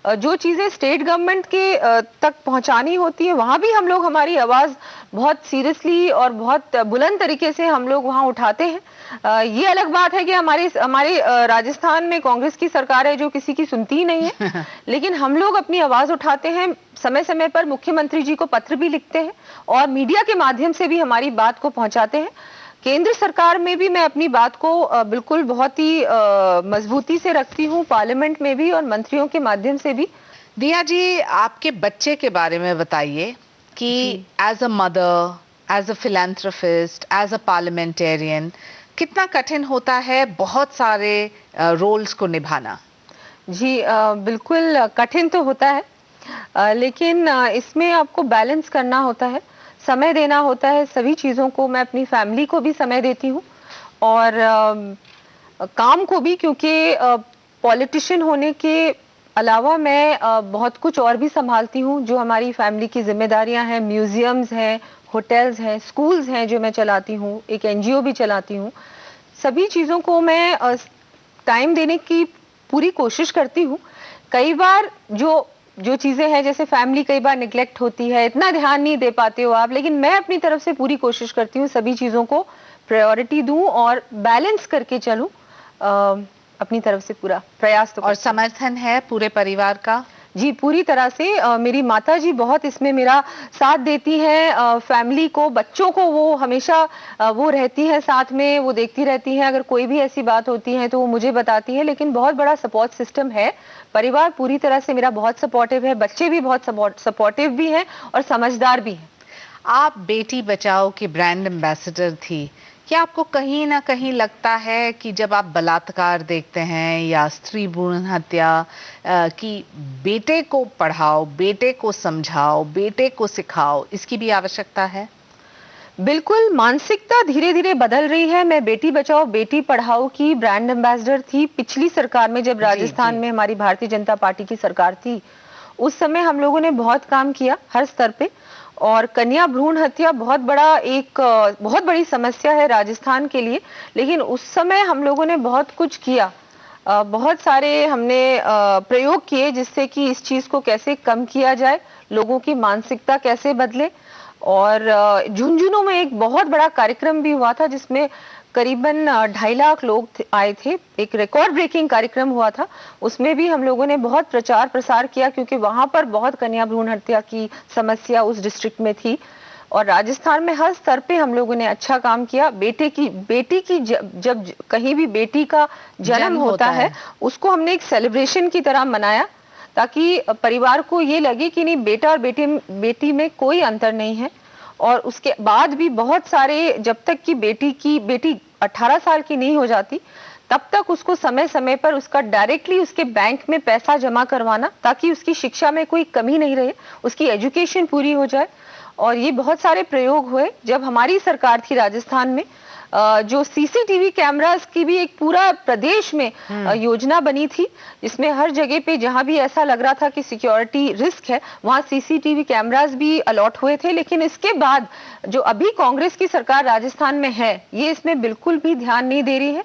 जो चीजें स्टेट गवर्नमेंट के तक पहुंचानी होती है वहां भी हम लोग हमारी आवाज बहुत सीरियसली और बहुत बुलंद तरीके से हम लोग वहां उठाते हैं। ये अलग बात है कि हमारे राजस्थान में कांग्रेस की सरकार है जो किसी की सुनती ही नहीं है। लेकिन हम लोग अपनी आवाज उठाते हैं, समय समय पर मुख्यमंत्री जी को पत्र भी लिखते हैं, और मीडिया के माध्यम से भी हमारी बात को पहुंचाते हैं। केंद्र सरकार में भी मैं अपनी बात को बिल्कुल बहुत ही मजबूती से रखती हूँ, पार्लियामेंट में भी और मंत्रियों के माध्यम से भी। दिया जी, आपके बच्चे के बारे में बताइए कि as a mother, as a philanthropist, as a parliamentarian, कितना कठिन होता है बहुत सारे रोल्स को निभाना? जी बिल्कुल कठिन तो होता है, लेकिन इसमें आपको बैलेंस करना होता है, समय देना होता है सभी चीज़ों को। मैं अपनी फैमिली को भी समय देती हूँ और काम को भी, क्योंकि पॉलिटिशियन होने के अलावा मैं बहुत कुछ और भी संभालती हूँ जो हमारी फैमिली की जिम्मेदारियां हैं। म्यूजियम्स हैं, होटल्स हैं, स्कूल्स हैं जो मैं चलाती हूँ, एक NGO भी चलाती हूँ। सभी चीज़ों को मैं टाइम देने की पूरी कोशिश करती हूँ। कई बार जो चीजें हैं, जैसे फैमिली कई बार निगलेक्ट होती है, इतना ध्यान नहीं दे पाते हो आप, लेकिन मैं अपनी तरफ से पूरी कोशिश करती हूँ सभी चीजों को प्रायोरिटी दूं और बैलेंस करके चलूं। अपनी तरफ से पूरा प्रयास तो। और समर्थन है पूरे परिवार का? जी पूरी तरह से। मेरी माता जी बहुत इसमें मेरा साथ देती हैं। फैमिली को, बच्चों को वो हमेशा वो रहती है साथ में, वो देखती रहती हैं। अगर कोई भी ऐसी बात होती है तो वो मुझे बताती है। लेकिन बहुत बड़ा सपोर्ट सिस्टम है, परिवार पूरी तरह से मेरा बहुत सपोर्टिव है, बच्चे भी बहुत सपोर्टिव भी हैं और समझदार भी हैं। आप बेटी बचाओ की ब्रांड एम्बेसडर थी। क्या आपको कहीं ना कहीं लगता है कि जब आप बलात्कार देखते हैं या स्त्री भ्रूण हत्या कि बेटे को पढ़ाओ, बेटे को समझाओ, बेटे को सिखाओ, इसकी भी आवश्यकता है? बिल्कुल, मानसिकता धीरे-धीरे बदल रही है। मैं बेटी बचाओ बेटी पढ़ाओ की ब्रांड एम्बेसडर थी पिछली सरकार में, जब राजस्थान में हमारी भारतीय जनता पार्टी की सरकार थी। उस समय हम लोगों ने बहुत काम किया हर स्तर पे, और कन्या भ्रूण हत्या बहुत बहुत बड़ी समस्या है राजस्थान के लिए। लेकिन उस समय हम लोगों ने बहुत कुछ किया, बहुत सारे हमने प्रयोग किए जिससे कि इस चीज को कैसे कम किया जाए, लोगों की मानसिकता कैसे बदले। और झुंझुनू में एक बहुत बड़ा कार्यक्रम भी हुआ था जिसमें करीबन 2.5 लाख लोग आए थे। एक रिकॉर्ड ब्रेकिंग कार्यक्रम हुआ था, उसमें भी हम लोगों ने बहुत प्रचार प्रसार किया क्योंकि वहां पर बहुत कन्या भ्रूण हत्या की समस्या उस डिस्ट्रिक्ट में थी। और राजस्थान में हर स्तर पे हम लोगों ने अच्छा काम किया। बेटी की जब कहीं भी बेटी का जन्म होता है उसको हमने एक सेलिब्रेशन की तरह मनाया, ताकि परिवार को ये लगे कि नहीं, बेटा और बेटी में कोई अंतर नहीं है। और उसके बाद भी बहुत सारे, जब तक कि बेटी 18 साल की नहीं हो जाती तब तक उसको समय समय पर उसका डायरेक्टली उसके बैंक में पैसा जमा करवाना, ताकि उसकी शिक्षा में कोई कमी नहीं रहे, उसकी एजुकेशन पूरी हो जाए। और ये बहुत सारे प्रयोग हुए जब हमारी सरकार थी राजस्थान में। जो सीसीटीवी कैमरास की भी एक पूरा प्रदेश में योजना बनी थी, जिसमें हर जगह पे जहां भी ऐसा लग रहा था कि सिक्योरिटी रिस्क है वहां सीसीटीवी कैमरास भी अलॉट हुए थे। लेकिन इसके बाद जो अभी कांग्रेस की सरकार राजस्थान में है, ये इसमें बिल्कुल भी ध्यान नहीं दे रही है।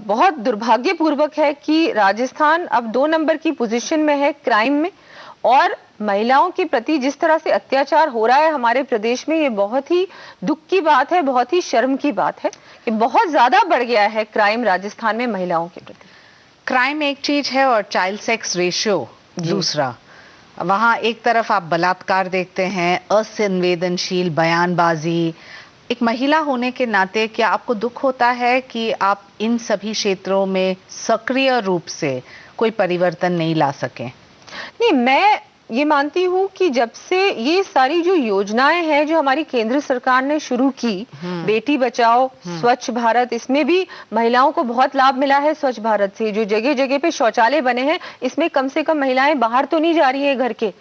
बहुत दुर्भाग्यपूर्वक है कि राजस्थान अब 2 नंबर की पोजीशन में है क्राइम में, और महिलाओं के प्रति जिस तरह से अत्याचार हो रहा है हमारे प्रदेश में, ये बहुत ही दुख की बात है, बहुत ही शर्म की बात है कि बहुत ज्यादा बढ़ गया है क्राइम राजस्थान में महिलाओं के प्रति। क्राइम एक चीज है और चाइल्ड सेक्स रेशियो दूसरा। वहां एक तरफ आप बलात्कार देखते हैं, असंवेदनशील बयानबाजी। एक महिला होने के नाते क्या आपको दुख होता है कि आप इन सभी क्षेत्रों में सक्रिय रूप से कोई परिवर्तन नहीं ला सके? नहीं, मैं ये मानती हूँ कि जब से ये सारी जो योजनाएं हैं जो हमारी केंद्र सरकार ने शुरू की, बेटी बचाओ, स्वच्छ भारत, इसमें भी महिलाओं को बहुत लाभ मिला है। स्वच्छ भारत से जो जगह जगह पे शौचालय बने हैं, इसमें कम से कम महिलाएं बाहर तो नहीं जा रही है घर के,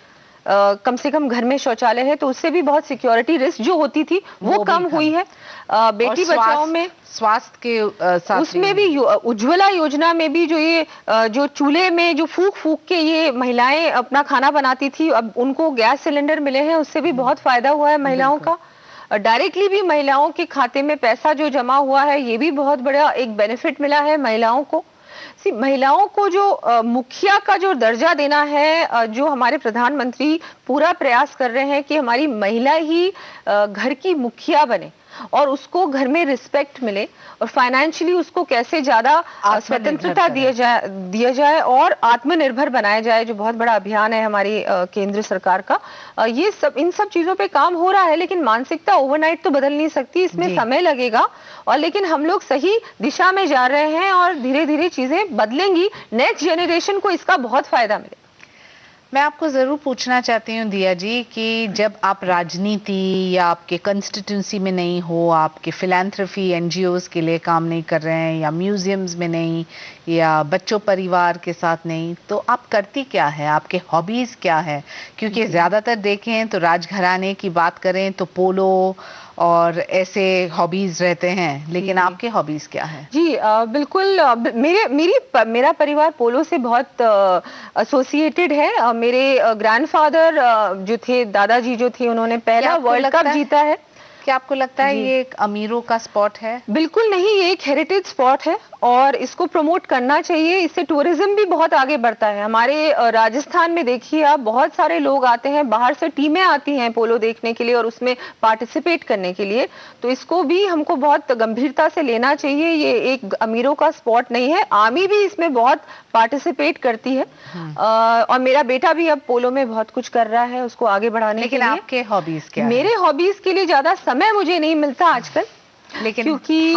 कम से कम घर में शौचालय है, तो उससे भी बहुत सिक्योरिटी रिस्क जो होती थी वो कम हुई है। बेटी बचाओ में स्वास्थ्य के साथ उसमें भी उज्ज्वला योजना में भी जो ये जो चूल्हे में जो फूक फूक के ये महिलाएं अपना खाना बनाती थी, अब उनको गैस सिलेंडर मिले हैं, उससे भी बहुत फायदा हुआ है महिलाओं का। डायरेक्टली भी महिलाओं के खाते में पैसा जो जमा हुआ है, ये भी बहुत बड़ा एक बेनिफिट मिला है महिलाओं को। महिलाओं को जो मुखिया का जो दर्जा देना है, जो हमारे प्रधानमंत्री पूरा प्रयास कर रहे हैं कि हमारी महिला ही घर की मुखिया बने और उसको घर में रिस्पेक्ट मिले, और फाइनेंशियली उसको कैसे ज्यादा स्वतंत्रता दिया जाए और आत्मनिर्भर बनाया जाए, जो बहुत बड़ा अभियान है हमारी केंद्र सरकार का। ये सब, इन सब चीजों पे काम हो रहा है, लेकिन मानसिकता ओवरनाइट तो बदल नहीं सकती, इसमें समय लगेगा। और लेकिन हम लोग सही दिशा में जा रहे हैं और धीरे धीरे चीजें बदलेंगी, नेक्स्ट जेनरेशन को इसका बहुत फायदा मिलेगा। मैं आपको जरूर पूछना चाहती हूँ दिया जी कि जब आप राजनीति या आपके कंस्टिट्यूंसी में नहीं हो, आपके फिलैंथ्रोफी एनजीओज के लिए काम नहीं कर रहे हैं, या म्यूजियम्स में नहीं, या बच्चों परिवार के साथ नहीं, तो आप करती क्या है? आपके हॉबीज क्या है? क्योंकि ज्यादातर देखें तो राजघराने की बात करें तो पोलो और ऐसे हॉबीज रहते हैं, लेकिन आपके हॉबीज क्या है? जी बिल्कुल, मेरा परिवार पोलो से बहुत एसोसिएटेड है। मेरे ग्रैंडफादर जो थे, दादाजी जो थे, उन्होंने पहला वर्ल्ड कप जीता है। क्या आपको लगता है ये एक अमीरों का स्पॉट है? बिल्कुल नहीं, ये एक हेरिटेज स्पॉट है और इसको प्रमोट करना चाहिए। इससे टूरिज्म भी बहुत आगे बढ़ता है। हमारे राजस्थान में देखिए आप, बहुत सारे लोग आते हैं, बाहर से टीमें आती हैं पोलो देखने के लिए और उसमें पार्टिसिपेट करने के लिए, तो इसको भी हमको बहुत गंभीरता से लेना चाहिए। ये एक अमीरों का स्पॉट नहीं है, आर्मी भी इसमें बहुत पार्टिसिपेट करती है। और मेरा बेटा भी अब पोलो में बहुत कुछ कर रहा है उसको आगे बढ़ाने के लिए। लेकिन आपके हॉबीज क्या है? मेरे हॉबीज के लिए ज्यादा समय मुझे नहीं मिलता आजकल, लेकिन क्योंकि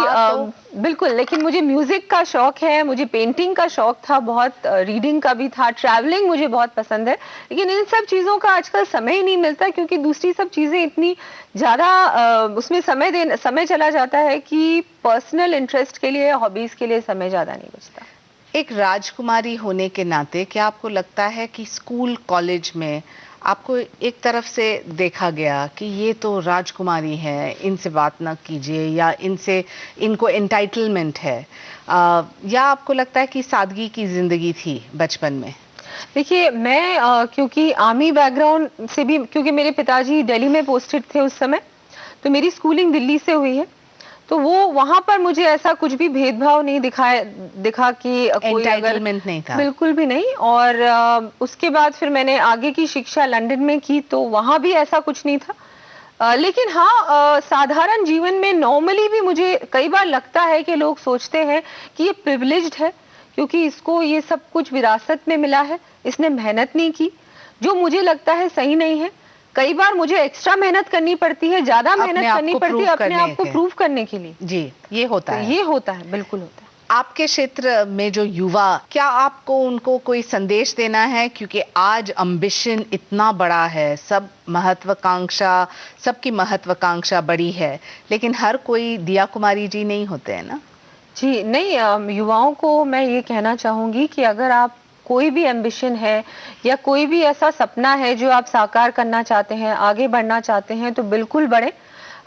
बिल्कुल, लेकिन मुझे म्यूजिक का शौक है, मुझे पेंटिंग का शौक था बहुत, रीडिंग का भी था, ट्रैवलिंग मुझे बहुत पसंद है, लेकिन इन सब चीजों का आजकल समय ही नहीं मिलता, क्योंकि दूसरी सब चीजें इतनी ज्यादा उसमें समय चला जाता है कि पर्सनल इंटरेस्ट के लिए, हॉबीज के लिए समय ज्यादा नहीं बचता। एक राजकुमारी होने के नाते क्या आपको लगता है कि स्कूल कॉलेज में आपको एक तरफ से देखा गया कि ये तो राजकुमारी है, इनसे बात ना कीजिए, या इनसे इनको एंटाइटलमेंट है, या आपको लगता है कि सादगी की जिंदगी थी बचपन में? देखिए, मैं क्योंकि आर्मी बैकग्राउंड से भी, क्योंकि मेरे पिताजी दिल्ली में पोस्टेड थे उस समय, तो मेरी स्कूलिंग दिल्ली से हुई है। तो वो वहां पर मुझे ऐसा कुछ भी भेदभाव नहीं दिखा कि कोई अगर, एंटाइटलमेंट नहीं था? बिल्कुल भी नहीं। और उसके बाद फिर मैंने आगे की शिक्षा लंदन में की, तो वहां भी ऐसा कुछ नहीं था। लेकिन हाँ, साधारण जीवन में नॉर्मली भी मुझे कई बार लगता है कि लोग सोचते हैं कि ये प्रिविलेज्ड है क्योंकि इसको ये सब कुछ विरासत में मिला है, इसने मेहनत नहीं की, जो मुझे लगता है सही नहीं है। कई बार मुझे एक्स्ट्रा मेहनत करनी पड़ती है, ज्यादा मेहनत करनी पड़ती है अपने आप को प्रूव करने के लिए। जी, ये होता है। ये होता है, बिल्कुल होता है। आपके क्षेत्र में जो युवा, क्या आपको उनको कोई संदेश देना है? क्योंकि आज अम्बिशन इतना बड़ा है, सब महत्वाकांक्षा, सबकी महत्वाकांक्षा बड़ी है, लेकिन हर कोई दिया कुमारी जी नहीं होते हैं ना? जी नहीं, युवाओं को मैं ये कहना चाहूंगी कि अगर आप कोई भी एम्बिशन है या कोई भी ऐसा सपना है जो आप साकार करना चाहते हैं, आगे बढ़ना चाहते हैं, तो बिल्कुल बढ़े।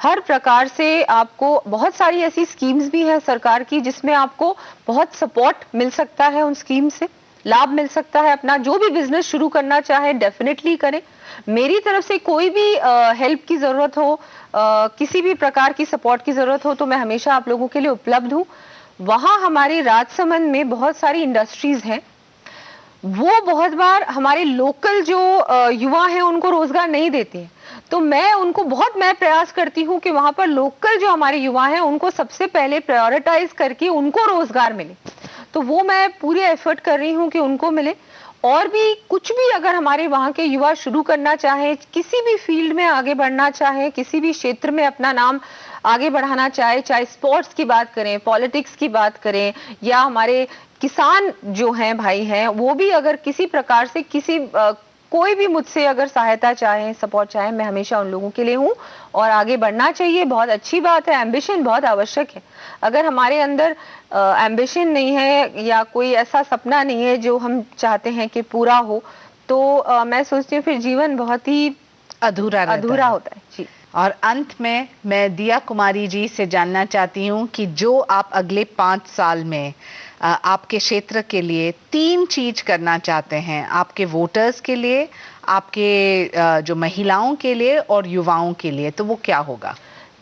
हर प्रकार से आपको बहुत सारी ऐसी स्कीम्स भी है सरकार की जिसमें आपको बहुत सपोर्ट मिल सकता है, उन स्कीम से लाभ मिल सकता है। अपना जो भी बिजनेस शुरू करना चाहे डेफिनेटली करें। मेरी तरफ से कोई भी हेल्प की जरूरत हो, किसी भी प्रकार की सपोर्ट की जरूरत हो, तो मैं हमेशा आप लोगों के लिए उपलब्ध हूँ। वहाँ हमारे राजसमंद में बहुत सारी इंडस्ट्रीज हैं, वो बहुत बार हमारे लोकल जो युवा हैं उनको रोजगार नहीं देती हैं। तो मैं प्रयास करती हूँ कि वहां पर लोकल जो हमारे युवा हैं उनको सबसे पहले प्रायोरिटाइज करके उनको रोजगार मिले। तो वो मैं पूरे एफर्ट कर रही हूँ कि उनको मिले। और भी कुछ भी अगर हमारे वहाँ के युवा शुरू करना चाहे, किसी भी फील्ड में आगे बढ़ना चाहे, किसी भी क्षेत्र में अपना नाम आगे बढ़ाना चाहे, चाहे स्पोर्ट्स की बात करें, पॉलिटिक्स की बात करें, या हमारे किसान जो हैं भाई हैं, वो भी अगर किसी प्रकार से कोई भी मुझसे अगर सहायता चाहे, सपोर्ट चाहे, मैं हमेशा उन लोगों के लिए हूँ। और आगे बढ़ना चाहिए, बहुत अच्छी बात है, एम्बिशन बहुत आवश्यक है। अगर हमारे अंदर एम्बिशन नहीं है या कोई ऐसा सपना नहीं है जो हम चाहते हैं कि पूरा हो, तो मैं सोचती हूँ फिर जीवन बहुत ही अधूरा होता है। जी। और अंत में मैं दिया कुमारी जी से जानना चाहती हूँ कि जो आप अगले 5 साल में आपके क्षेत्र के लिए 3 चीज करना चाहते हैं, आपके वोटर्स के लिए, आपके जो महिलाओं के लिए और युवाओं के लिए, तो वो क्या होगा?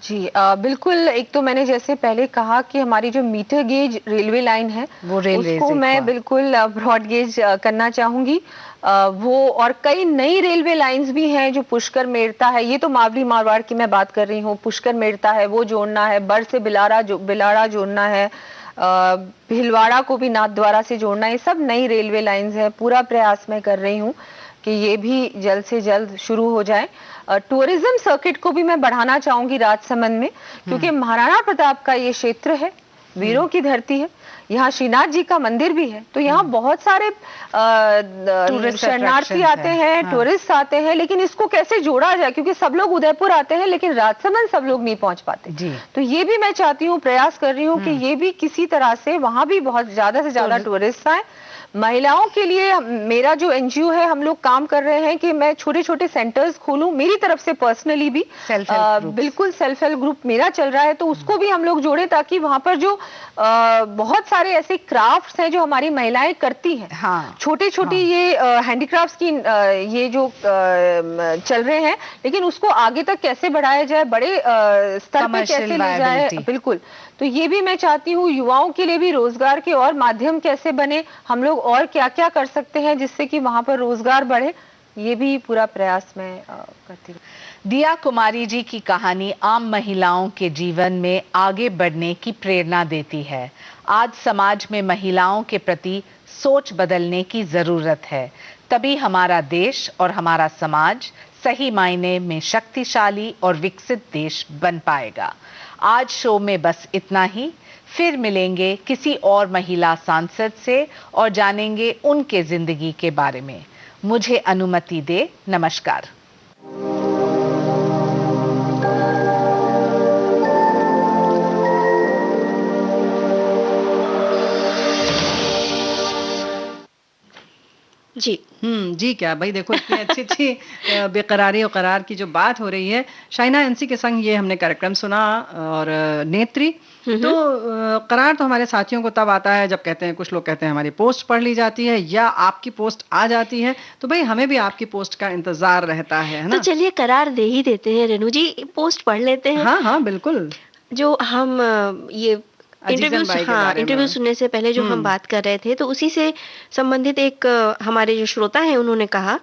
जी, बिल्कुल। एक तो मैंने जैसे पहले कहा कि हमारी जो मीटर गेज रेलवे लाइन है, वो उसको मैं बिल्कुल ब्रॉड गेज करना चाहूंगी। वो और कई नई रेलवे लाइंस भी हैं जो पुष्कर मेड़ता है, ये तो मावली मारवाड़ की मैं बात कर रही हूँ, पुष्कर मेड़ता है वो जोड़ना है, बर से बिलाड़ा जोड़ना है, भीलवाड़ा को भी नाथद्वारा से जोड़ना है। ये सब नई रेलवे लाइंस है। पूरा प्रयास मैं कर रही हूँ कि ये भी जल्द से जल्द शुरू हो जाए। टूरिज्म सर्किट को भी मैं बढ़ाना चाहूंगी राजसमंद में, क्योंकि महाराणा प्रताप का ये क्षेत्र है, वीरों की धरती है, यहाँ श्रीनाथ जी का मंदिर भी है। तो यहाँ बहुत सारे शरणार्थी आते हैं, टूरिस्ट आते हैं, लेकिन इसको कैसे जोड़ा जाए, क्योंकि सब लोग उदयपुर आते हैं लेकिन राजसमंद सब लोग नहीं पहुंच पाते। तो ये भी मैं चाहती हूँ, प्रयास कर रही हूँ कि ये भी किसी तरह से वहां भी बहुत ज्यादा से ज्यादा टूरिस्ट आए। महिलाओं के लिए मेरा जो एनजीओ है, हम लोग काम कर रहे हैं कि मैं छोटे छोटे सेंटर्स खोलूं, मेरी तरफ से पर्सनली भी बिल्कुल सेल्फ हेल्प ग्रुप मेरा चल रहा है, तो उसको भी हम लोग जोड़े ताकि वहां पर जो बहुत सारे ऐसे क्राफ्ट्स हैं जो हमारी महिलाएं करती हैं, छोटे छोटे ये हैंडीक्राफ्ट्स की ये जो चल रहे हैं, लेकिन उसको आगे तक कैसे बढ़ाया जाए, बड़े स्तर पर कैसे ले जाए। बिल्कुल। तो ये भी मैं चाहती हूँ, युवाओं के लिए भी रोजगार के और माध्यम कैसे बने, हम लोग और क्या क्या कर सकते हैं जिससे कि वहां पर रोजगार बढ़े, ये भी पूरा प्रयास मैं करती हूँ। दिया कुमारी जी की कहानी आम महिलाओं के जीवन में आगे बढ़ने की प्रेरणा देती है। आज समाज में महिलाओं के प्रति सोच बदलने की जरूरत है, तभी हमारा देश और हमारा समाज सही मायने में शक्तिशाली और विकसित देश बन पाएगा। आज शो में बस इतना ही, फिर मिलेंगे किसी और महिला सांसद से और जानेंगे उनके जिंदगी के बारे में। मुझे अनुमति दे, नमस्कार। जी। जी क्या भाई, देखो इतनी अच्छी-अच्छी बेकरारी और करार की जो बात हो रही है, शाइना एनसी के संग ये हमने कार्यक्रम सुना और नेत्री। हुँ, तो हुँ। करार तो हमारे साथियों को तब आता है जब कहते हैं, कुछ लोग कहते हैं हमारी पोस्ट पढ़ ली जाती है या आपकी पोस्ट आ जाती है, तो भई हमें भी आपकी पोस्ट का इंतज़ार रहता है तो ना? चलिए करार दे ही देते हैं रेणु जी, पोस्ट पढ़ लेते हैं। हाँ, हाँ, बिल्कुल। जो हम ये अजीजन बाई के बारे इंटरव्यू में। सुनने से पहले जो हम हुँ, बात कर रहे थे, तो उसी से संबंधित एक हमारे जो श्रोता हैं उन्होंने कहा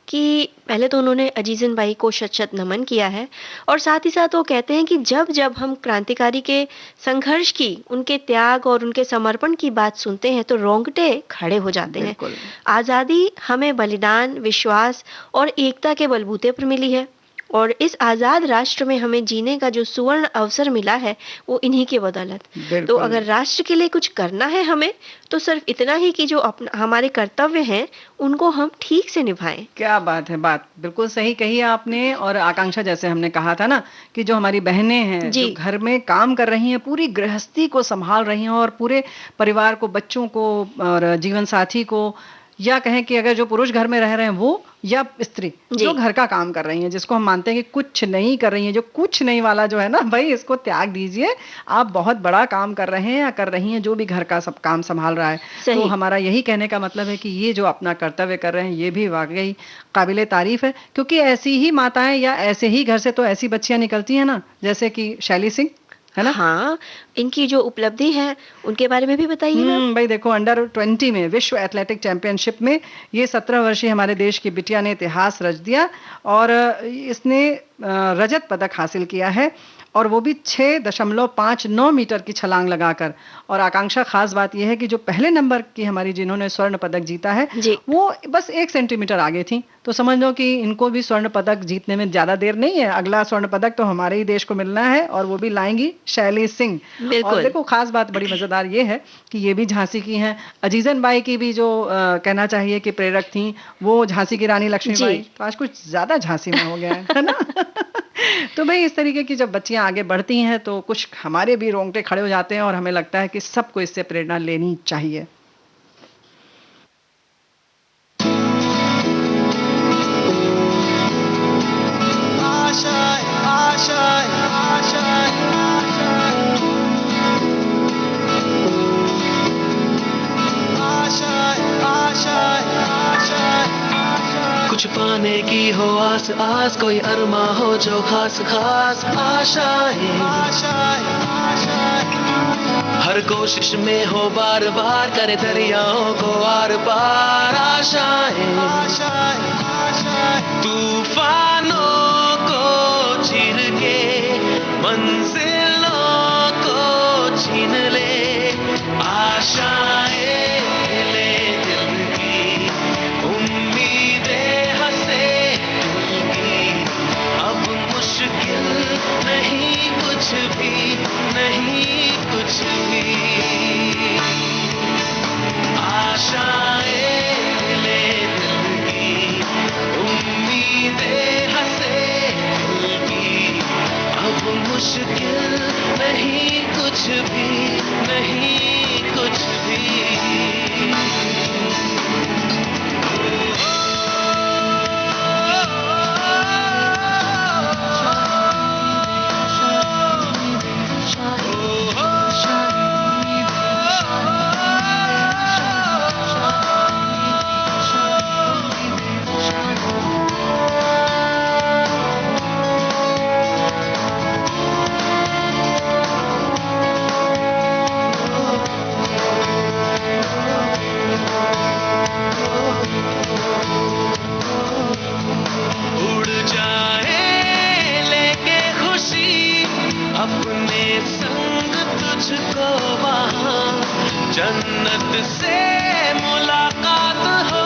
कि पहले तो उन्होंने अजीजन बाई को शत-शत नमन किया है और साथ ही साथ वो कहते हैं कि जब-जब हम क्रांतिकारी के संघर्ष की, उनके त्याग और उनके समर्पण की बात सुनते हैं, तो रोंगटे खड़े हो जाते हैं। बिल्कुल। आज़ादी हमें बलिदान, विश्वास और एकता के बलबूते पर मिली है और इस आज़ाद राष्ट्र में हमें जीने का जो सुवर्ण अवसर मिला है, वो इन्हीं की बदौलत। तो बिल्कुल। अगर राष्ट्र के लिए कुछ करना है हमें, तो सिर्फ इतना ही कि जो हमारे कर्तव्य हैं, उनको हम ठीक से निभाएँ। क्या बात है! बात बिल्कुल सही कही आपने। और आकांक्षा, जैसे हमने कहा था ना कि जो हमारी बहनें हैं, जो जी, घर में काम कर रही हैं, पूरी गृहस्थी को सँभाल रही हैं और पूरे परिवार को, बच्चों को और जीवन साथी को, या कहें कि अगर जो पुरुष घर में रह रहे हैं वो, या स्त्री जो जी, घर का काम कर रही हैं, जिसको हम मानते हैं कि कुछ नहीं कर रही हैं, जो कुछ नहीं वाला जो है ना, भई इसको त्याग दीजिए। आप बहुत बड़ा काम कर रहे हैं या कर रही हैं, जो भी घर का सब काम सँभाल रहा है। तो सही। हमारा यही कहने का मतलब है कि ये जो अपना कर्तव्य कर रहे हैं, ये भी वाक़ई काबिले तारीफ़ है, क्योंकि ऐसी ही माताएँ या ऐसे ही घर से तो ऐसी बच्चियाँ निकलती हैं ना, जैसे कि शैली सिंह, है ना? हाँ, इनकी जो उपलब्धि है, उनके बारे में भी बताइए ना? भई देखो, अंडर 20 में विश्व एथलेटिक चैंपियनशिप में ये 17 वर्षीय हमारे देश की बिटिया ने इतिहास रच दिया और इसने रजत पदक हासिल किया है, और वो भी 6.59 मीटर की छलांग लगाकर। और आकांक्षा, खास बात ये है कि जो पहले नंबर की हमारी जिन्होंने स्वर्ण पदक जीता है, जी, वो बस 1 सेंटीमीटर आगे थी। तो समझ लो कि इनको भी स्वर्ण पदक जीतने में ज़्यादा देर नहीं है। अगला स्वर्ण पदक तो हमारे ही देश को मिलना है और वो भी लाएँगी शैली सिंह। और बिल्कुल। देखो, खास बात बड़ी मज़ेदार ये है कि ये भी झांसी की हैं। अजीजन बाई की भी जो कहना चाहिए कि प्रेरक थीं, वो झांसी की रानी लक्ष्मीबाई। जी, तो आज कुछ ज़्यादा झांसी में हो गया है ना? तो भई इस तरीके की जब बच्चियाँ आगे बढ़ती हैं, तो कुछ हमारे भी रोंगटे खड़े हो जाते हैं और हमें लगता है कि सबको इससे प्रेरणा लेनी चाहिए। आशाएं आशाएं आशाएं आशाएं आशाएं आशाएं कुछ पाने की हो आस आस, कोई अरमा हो जो खास खास। आशाएं आशाएं आशाएं हर कोशिश में हो बार बार, करे दरियाओं को आर पार। आशाएं आशाएं आशाएं तूफानों को चीर के मंजिलों को छीन ले। आशाएं ले दिल की, उम्मीदें हंसे दिल की। अब मुश्किल नहीं कुछ भी, नहीं कुछ भी। आशाएं ले दिल की, उम्मीदें हंसे दिल की। अब मुश्किल नहीं कुछ भी, नहीं कुछ भी। उड़ जाए लेके खुशी अपने संग तुझको वहाँ, जन्नत से मुलाकात हो,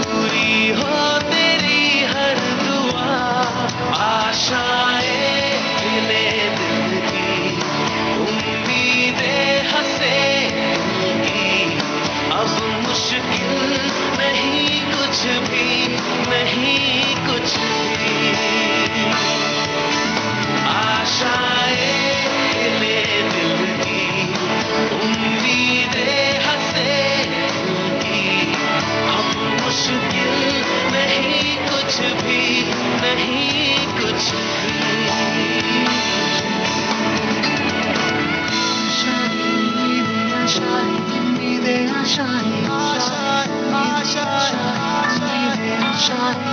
पूरी हो तेरी हर दुआ। आशाएं ले दिल की, उम्मीदें हंसे दिल की। अब मुश्किल नहीं कुछ भी, नहीं कुछ भी। आशाएं ले दिल की, उम्मीदें हंसे दिल की। अब कुछ भी नहीं, कुछ भी।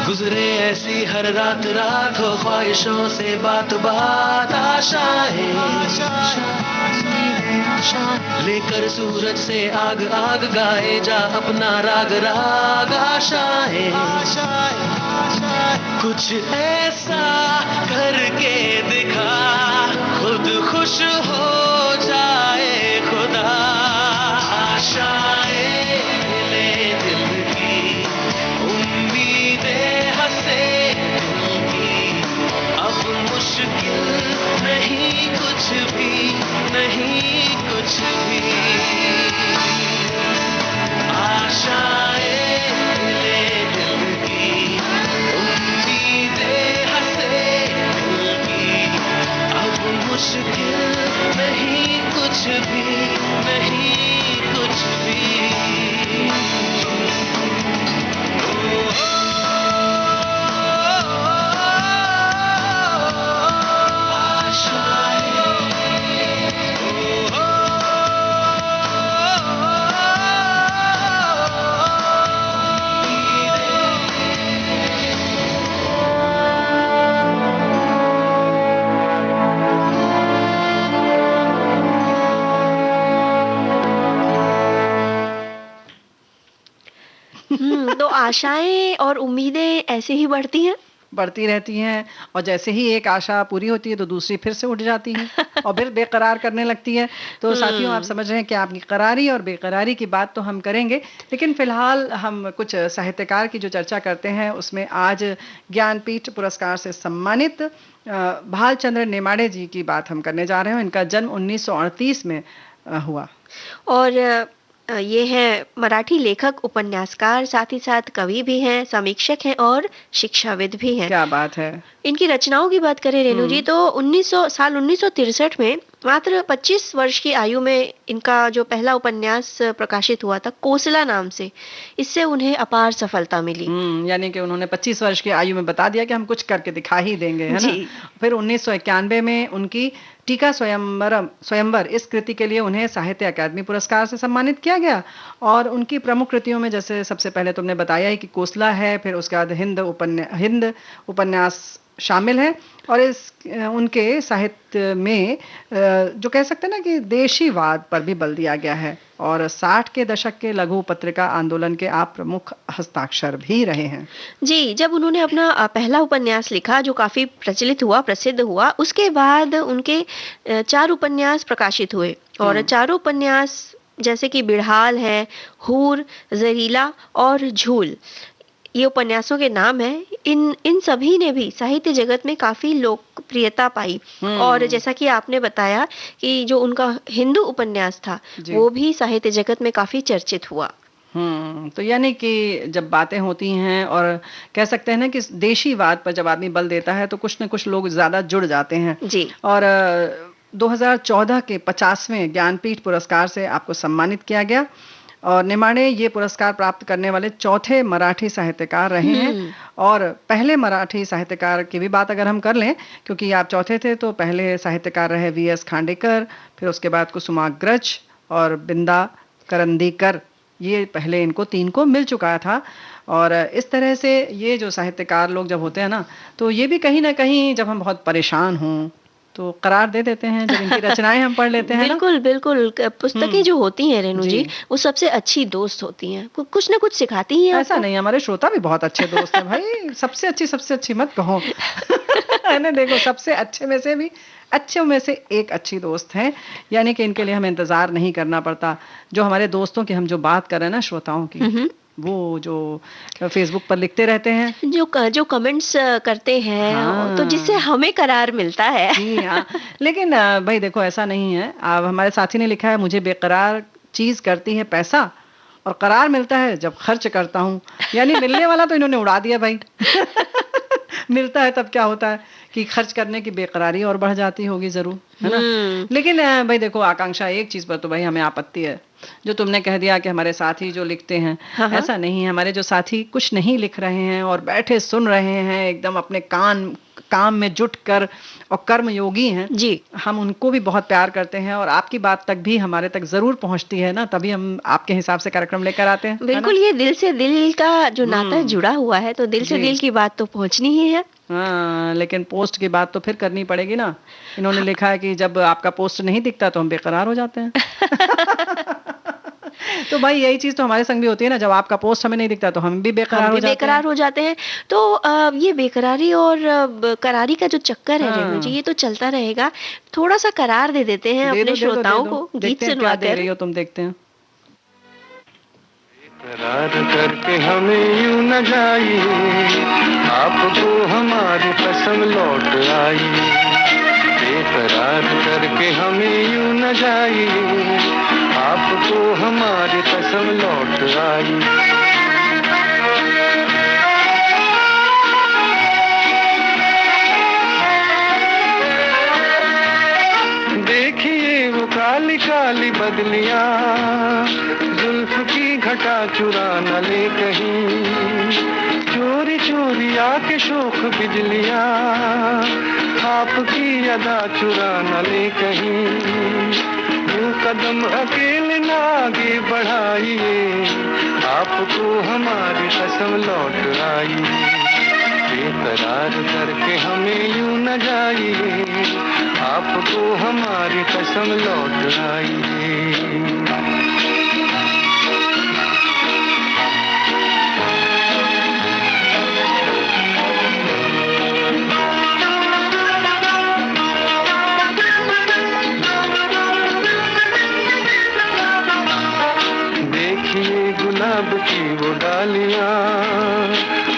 गुजरे ऐसी हर रात रात हो ख्वाहिशों से बात बात, आशाएं लेकर सूरज से आग आग, गाए जा अपना राग राग, आशाएं कुछ ऐसा करके दिखा, खुद खुश हो जाए खुदा। आशाएं ले दिल की, उम्मीदें हंसे दिल की, अब मुश्किल नहीं कुछ भी, नहीं कुछ भी। आशाएं ले दिल की, उम्मीदें हंसे दिल की, अब मुश्किल नहीं कुछ भी, नहीं कुछ भी। तो आशाएं और उम्मीदें ऐसे ही बढ़ती हैं। बढ़ती रहती हैं, और जैसे ही एक आशा पूरी होती है तो दूसरी फिर से उठ जाती है और फिर बेकरार करने लगती है। तो साथियों, आप समझ रहे हैं कि आपकी करारी और बेकरारी की बात तो हम करेंगे, लेकिन फिलहाल हम कुछ साहित्यकार की जो चर्चा करते हैं उसमें आज ज्ञानपीठ पुरस्कार से सम्मानित भालचंद्र नेमाड़े जी की बात हम करने जा रहे हैं। इनका जन्म 1938 में हुआ और ये हैं मराठी लेखक, उपन्यासकार, साथ ही साथ कवि भी हैं, समीक्षक हैं और शिक्षाविद भी हैं। क्या बात है। इनकी रचनाओं की बात करें रेणु जी, तो 1963 में मात्र 25 वर्ष की आयु में इनका जो पहला उपन्यास प्रकाशित हुआ था, कोसला नाम से, इससे उन्हें अपार सफलता मिली। यानी कि उन्होंने 25 वर्ष की आयु में बता दिया कि हम कुछ करके दिखा ही देंगे, है ना। फिर 1991 में उनकी टीका स्वयंवर इस कृति के लिए उन्हें साहित्य अकादमी पुरस्कार से सम्मानित किया गया। और उनकी प्रमुख कृतियों में जैसे सबसे पहले तुमने बताया ही कि कोसला है, फिर उसके बाद हिंद उपन्यास शामिल है। और इस उनके साहित्य में जो कह सकते हैं ना कि देशीवाद पर भी बल दिया गया है। और 60 के दशक के लघु पत्रिका आंदोलन के आप प्रमुख हस्ताक्षर भी रहे हैं। जी, जब उन्होंने अपना पहला उपन्यास लिखा जो काफी प्रचलित हुआ, प्रसिद्ध हुआ, उसके बाद उनके 4 उपन्यास प्रकाशित हुए। और चारों उपन्यास जैसे कि बिड़हाल है, हूर, जहरीला और झूल, ये उपन्यासों के नाम हैं। इन सभी ने भी साहित्य जगत में काफी लोकप्रियता पाई। और जैसा कि आपने बताया कि जो उनका हिंदू उपन्यास था वो भी साहित्य जगत में काफी चर्चित हुआ। तो यानी कि जब बातें होती हैं और कह सकते हैं ना कि देशीवाद पर जब आदमी बल देता है तो कुछ न कुछ लोग ज्यादा जुड़ जाते हैं जी। और 2014 के 50वें ज्ञानपीठ पुरस्कार से आपको सम्मानित किया गया। और नेमाड़े ये पुरस्कार प्राप्त करने वाले चौथे मराठी साहित्यकार रहे हैं। और पहले मराठी साहित्यकार की भी बात अगर हम कर लें, क्योंकि आप चौथे थे, तो पहले साहित्यकार रहे वीएस खांडेकर, फिर उसके बाद कुसुमाग्रज और बिंदा करंदीकर। ये पहले इनको 3 को मिल चुका था। और इस तरह से ये जो साहित्यकार लोग जब होते हैं ना, तो ये भी कहीं ना कहीं जब हम बहुत परेशान हों तो करार दे देते हैं जब इनकी रचनाएं हम पढ़ लेते हैं। बिल्कुल बिल्कुल, पुस्तकें जो होती हैं रेणु जी, वो सबसे अच्छी दोस्त होती हैं, कुछ ना कुछ सिखाती ही हैं। ऐसा नहीं, हमारे श्रोता भी बहुत अच्छे दोस्त हैं भाई। सबसे अच्छी मत कहो है ना। देखो, सबसे अच्छे में से भी अच्छों में से एक अच्छी दोस्त है, यानी कि इनके लिए हमें इंतजार नहीं करना पड़ता। जो हमारे दोस्तों की हम जो बात कर रहे हैं ना, श्रोताओं की, वो जो फेसबुक पर लिखते रहते हैं, जो कमेंट्स करते हैं, तो जिससे हमें करार मिलता है। जी हाँ। लेकिन भाई देखो, ऐसा नहीं है। अब हमारे साथी ने लिखा है, मुझे बेकरार चीज करती है पैसा और करार मिलता है जब खर्च करता हूँ। यानी मिलने वाला तो इन्होंने उड़ा दिया भाई। मिलता है तब क्या होता है कि खर्च करने की बेकरारी और बढ़ जाती होगी जरूर, है ना। लेकिन भाई देखो, आकांक्षा, एक चीज पर तो भाई हमें आपत्ति है जो तुमने कह दिया कि हमारे साथी जो लिखते हैं, हाँ, हाँ। ऐसा नहीं है। हमारे जो साथी कुछ नहीं लिख रहे हैं और बैठे सुन रहे हैं, एकदम अपने काम में जुट कर और कर्म योगी हैं। जी, हम उनको भी बहुत प्यार करते हैं और आपकी बात तक भी हमारे तक ज़रूर पहुँचती है ना, तभी हम आपके हिसाब से कार्यक्रम लेकर आते हैं, है ना? बिल्कुल, ये दिल से दिल का जो नाता हुँ। जुड़ा हुआ है, तो दिल से जी। दिल की बात तो पहुँचनी ही है। हाँ, लेकिन पोस्ट की बात तो फिर करनी पड़ेगी ना। इन्होंने लिखा है कि जब आपका पोस्ट नहीं दिखता तो हम बेकरार हो जाते हैं। तो भाई यही चीज़ तो हमारे संग भी होती है ना, जब आपका पोस्ट हमें नहीं दिखता तो हम भी बेकरार हम हो भी जाते हैं। बेकरार हो जाते हैं। तो ये बेकरारी और करारी का जो चक्कर है हाँ। रेणु जी, ये तो चलता रहेगा। थोड़ा-सा करार दे देते हैं अपने श्रोताओं को गीत देखते हैं क्या सुनवा दे कर। रही हो तुम, देखते हैं। करार करके हमें यूं न जाइए, आपको हमारी कसम लौट आई। बेकरार करके हमें यूं न जाइए, आपको हमारी कसम लौट आई। देखिए वो काली काली बदलियां, जुल्फ की घटा चुरा न ले कहीं, चोरी चोरी आके शोख बिजलियां, आपकी अदा चुरा न ले कहीं। यूं कदम अकेले ना आगे बढ़ाइए, आपको हमारी कसम लौट आई। बेकरार करके हमें यूं न जाइए, आपको हमारी कसम लौट आई। देखिए गुलाब की वो डालियां,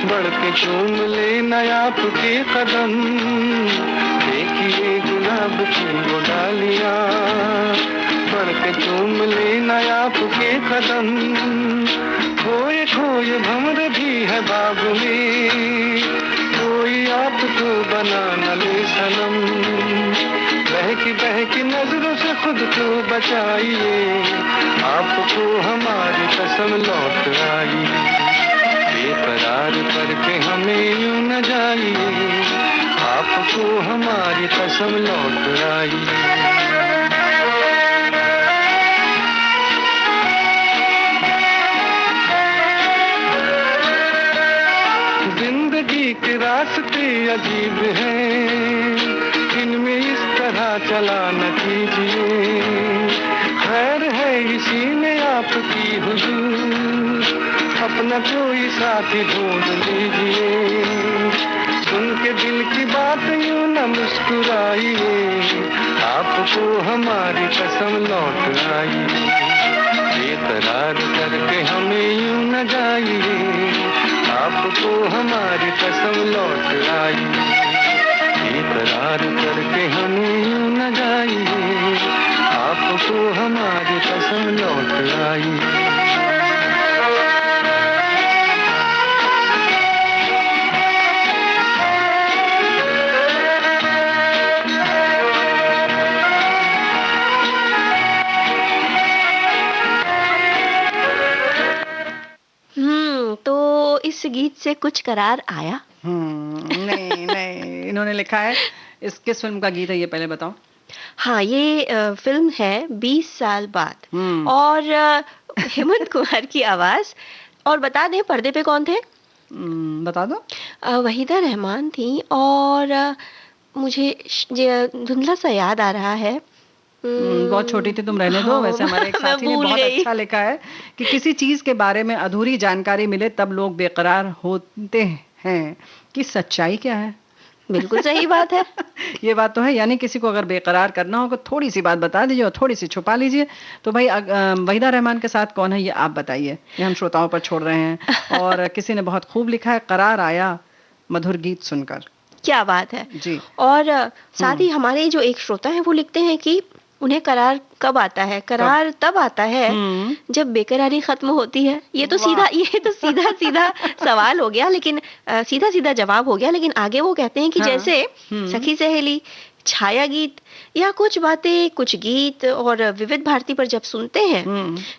बढ़ के चूम ले नया आपके कदम। देखिए गुलाब की वो डालियां, बढ़ के चूम ले नया आपके कदम। खोए खोए भंवर भी है बाग में, कोई आपको बना न ले सनम। बहकी नजरों से खुद को बचाइए, आपको हमारी कसम लौट आई। बेकरार करके हमें यूं न जाइए, आपको हमारी कसम लौट आई। जिंदगी के रास्ते अजीब हैं, इनमें इस तरह चला न कीजिए। खैर है इसी में आपकी हुजूर, अपना कोई साथी ढूंढ लीजिए। सुन के दिल की बात यूं न मुस्कुराइए, आपको हमारी कसम लौट आई। बेकरार करके हमें यूं न जाइए, आपको हमारी कसम लौट आई। बेकरार करके हमें यूं न जाइए, आपको हमारी कसम लौट आई। तो इस गीत से कुछ करार आया? नहीं नहीं, इन्होंने लिखा है, इस किस फिल्म का गीत है ये पहले बताओ। हाँ, ये फिल्म है 20 साल बाद हम्म। और हेमंत कुमार की आवाज। और बता दें पर्दे पे कौन थे? बता दो। वहीदा रहमान थी और मुझे धुंधला सा याद आ रहा है। बहुत छोटी थी तुम, रहने दो। हाँ, वैसे हमारे एक मैं साथी ने भूल बहुत गई। अच्छा लिखा है कि किसी चीज के बारे में अधूरी जानकारी मिले तब लोग बेकरार होते हैं कि सच्चाई क्या है। बिल्कुल सही बात है। ये बात तो है, यानी किसी को अगर बेकरार करना हो तो थोड़ी सी बात बता दीजिए और थोड़ी सी छुपा लीजिए। तो भाई वहीदा रहमान के साथ कौन है ये आप बताइए, ये हम श्रोताओं पर छोड़ रहे हैं। और किसी ने बहुत खूब लिखा है, करार आया मधुर गीत सुनकर। क्या बात है। जी। और साथ ही हमारे जो एक श्रोता है वो लिखते हैं कि उन्हें करार कब आता है? करार तब आता है जब बेकरारी खत्म होती है। ये तो सीधा सवाल हो गया, लेकिन सीधा जवाब हो गया। लेकिन आगे वो कहते हैं कि जैसे सखी सहेली छाया गीत या कुछ बातें, कुछ गीत और विविध भारती पर जब सुनते हैं,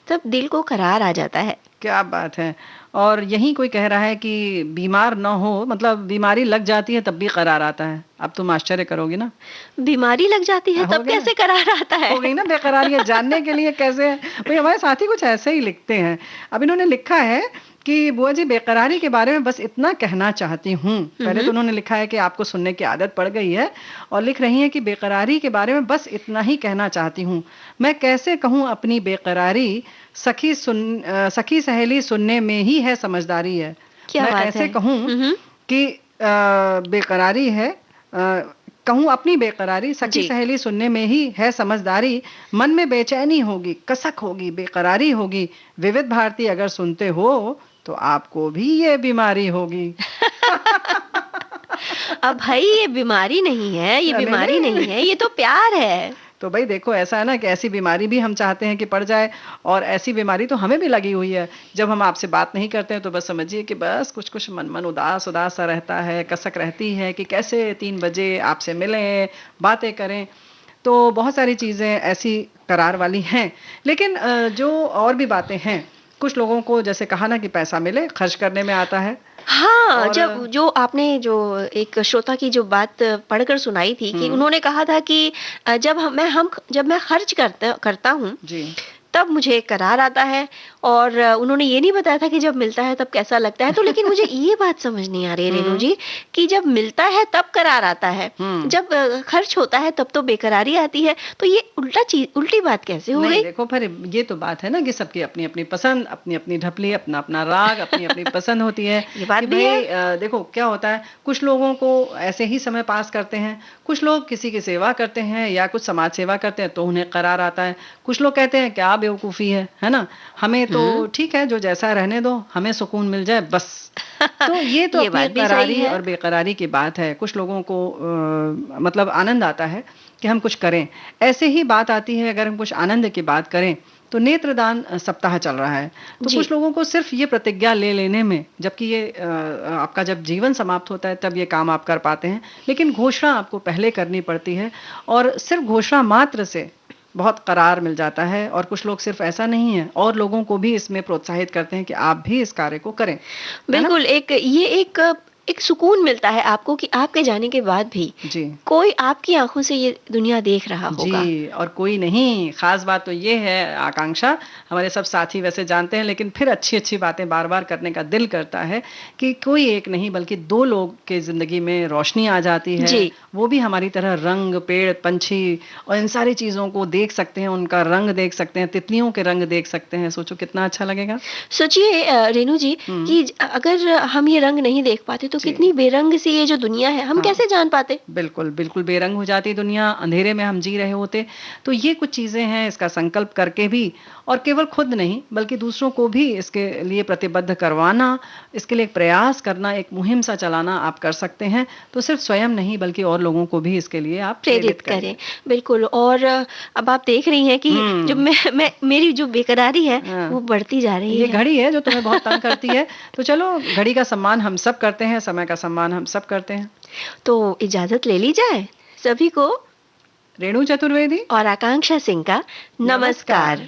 तब दिल को करार आ जाता है। क्या बात है। और यही कोई कह रहा है कि बीमार ना हो, मतलब बीमारी लग जाती है तब भी करार आता है। अब तुम आश्चर्य करोगी ना। बीमारी लग जाती है हो तब गया? कैसे करार आता है? हो गई ना बेकरारी। जानने के लिए कैसे है भाई, हमारे साथी कुछ ऐसे ही लिखते हैं। अब इन्होंने लिखा है कि बुआ जी बेकरारी के बारे में बस इतना कहना चाहती हूँ। पहले तो उन्होंने लिखा है कि आपको सुनने की आदत पड़ गई है, और लिख रही हैं कि बेकरारी के बारे में बस इतना ही कहना चाहती हूँ। मैं कैसे कहूँ अपनी बेकरारी, सखी सहेली सुनने में ही है समझदारी है। क्या मैं बात कैसे है? कहूँ कि बेकरारी है, कहूँ अपनी बेकरारी, सखी जी। सहेली सुनने में ही है समझदारी। मन में बेचैनी होगी, कसक होगी, बेकरारी होगी। विविध भारती अगर सुनते हो तो आपको भी ये बीमारी होगी। अब भाई ये बीमारी नहीं है, ये नहीं, बीमारी नहीं। नहीं है, ये तो प्यार है। तो भाई देखो, ऐसा है ना कि ऐसी बीमारी भी हम चाहते हैं कि पड़ जाए, और ऐसी बीमारी तो हमें भी लगी हुई है। जब हम आपसे बात नहीं करते हैं तो बस समझिए कि बस कुछ कुछ मन उदास उदास सा रहता है, कसक रहती है कि कैसे 3 बजे आपसे मिलें, बातें करें। तो बहुत सारी चीज़ें ऐसी करार वाली हैं। लेकिन जो और भी बातें हैं, कुछ लोगों को जैसे कहा ना कि पैसा मिले खर्च करने में आता है। हाँ, और जब जो आपने जो एक श्रोता की जो बात पढ़कर सुनाई थी कि उन्होंने कहा था कि जब मैं खर्च करता हूँ, जी। तब मुझे करार आता है, और उन्होंने ये नहीं बताया था कि जब मिलता है तब कैसा लगता है। तो लेकिन मुझे ये बात समझ नहीं आ रही है रेणु जी, कि जब मिलता है तब करार आता है, जब खर्च होता है तब तो बेकरारी आती है। तो ये उल्टी बात कैसे हो नहीं गई? देखो, फिर ये तो बात है ना कि सबकी अपनी अपनी पसंद, अपनी अपनी ढपली, अपना अपना राग, अपनी अपनी पसंद होती है। ये बात कि भी है। भाई देखो क्या होता है, कुछ लोगों को ऐसे ही समय पास करते हैं, कुछ लोग किसी की सेवा करते हैं या कुछ समाज सेवा करते हैं तो उन्हें करार आता है। कुछ लोग कहते हैं क्या बेवकूफ़ी है ना, हमें तो ठीक है जो जैसा रहने दो, हमें सुकून मिल जाए बस। तो ये तो ये अपनी बात भी सही करारी है। और बेकरारी की बात है। कुछ लोगों को मतलब आनंद आता है कि हम कुछ करें। ऐसे ही बात आती है अगर हम कुछ आनंद की बात करें तो नेत्रदान सप्ताह चल रहा है। तो जी। कुछ लोगों को सिर्फ ये प्रतिज्ञा ले लेने में, जबकि ये आपका जब जीवन समाप्त होता है तब ये काम आप कर पाते हैं, लेकिन घोषणा आपको पहले करनी पड़ती है, और सिर्फ घोषणा मात्र से बहुत करार मिल जाता है। और कुछ लोग सिर्फ ऐसा नहीं है, और लोगों को भी इसमें प्रोत्साहित करते हैं कि आप भी इस कार्य को करें, है ना? बिल्कुल, एक सुकून मिलता है आपको कि आपके जाने के बाद भी जी। कोई आपकी आंखों से ये दुनिया देख रहा होगा। जी, और कोई नहीं। खास बात तो ये है आकांक्षा, हमारे सब साथी वैसे जानते हैं, लेकिन फिर अच्छी-अच्छी बातें बार-बार करने का दिल करता है कि कोई एक नहीं बल्कि 2 लोग के ज़िंदगी में रोशनी आ जाती है। जी। वो भी हमारी तरह रंग, पेड़, पंछी और इन सारी चीज़ों को देख सकते हैं, उनका रंग देख सकते हैं, तितलियों के रंग देख सकते हैं। सोचो कितना अच्छा लगेगा। सोचिए रेणु जी कि अगर हम ये रंग नहीं देख पाते तो जी। कितनी बेरंग सी ये जो दुनिया है, हम हाँ। कैसे जान पाते? बिल्कुल, बिल्कुल बेरंग हो जाती दुनिया, अंधेरे में हम जी रहे होते। तो ये कुछ चीज़ें हैं, इसका संकल्प करके भी, और केवल खुद नहीं बल्कि दूसरों को भी इसके लिए प्रतिबद्ध करवाना, इसके लिए एक प्रयास करना, एक मुहिम सा चलाना आप कर सकते हैं। तो सिर्फ स्वयं नहीं बल्कि और लोगों को भी इसके लिए आप प्रेरित करें। बिल्कुल। और अब आप देख रही हैं कि जो मैं मेरी जो बेकरारी है हाँ। वो बढ़ती जा रही ये है। घड़ी है जो तुम्हें बहुत तंग करती है। तो चलो, घड़ी का सम्मान हम सब करते हैं, समय का सम्मान हम सब करते हैं। तो इजाज़त ले ली जाए सभी को, रेणु चतुर्वेदी और आकांक्षा सिंह का नमस्कार।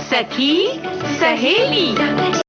सखी सहेली।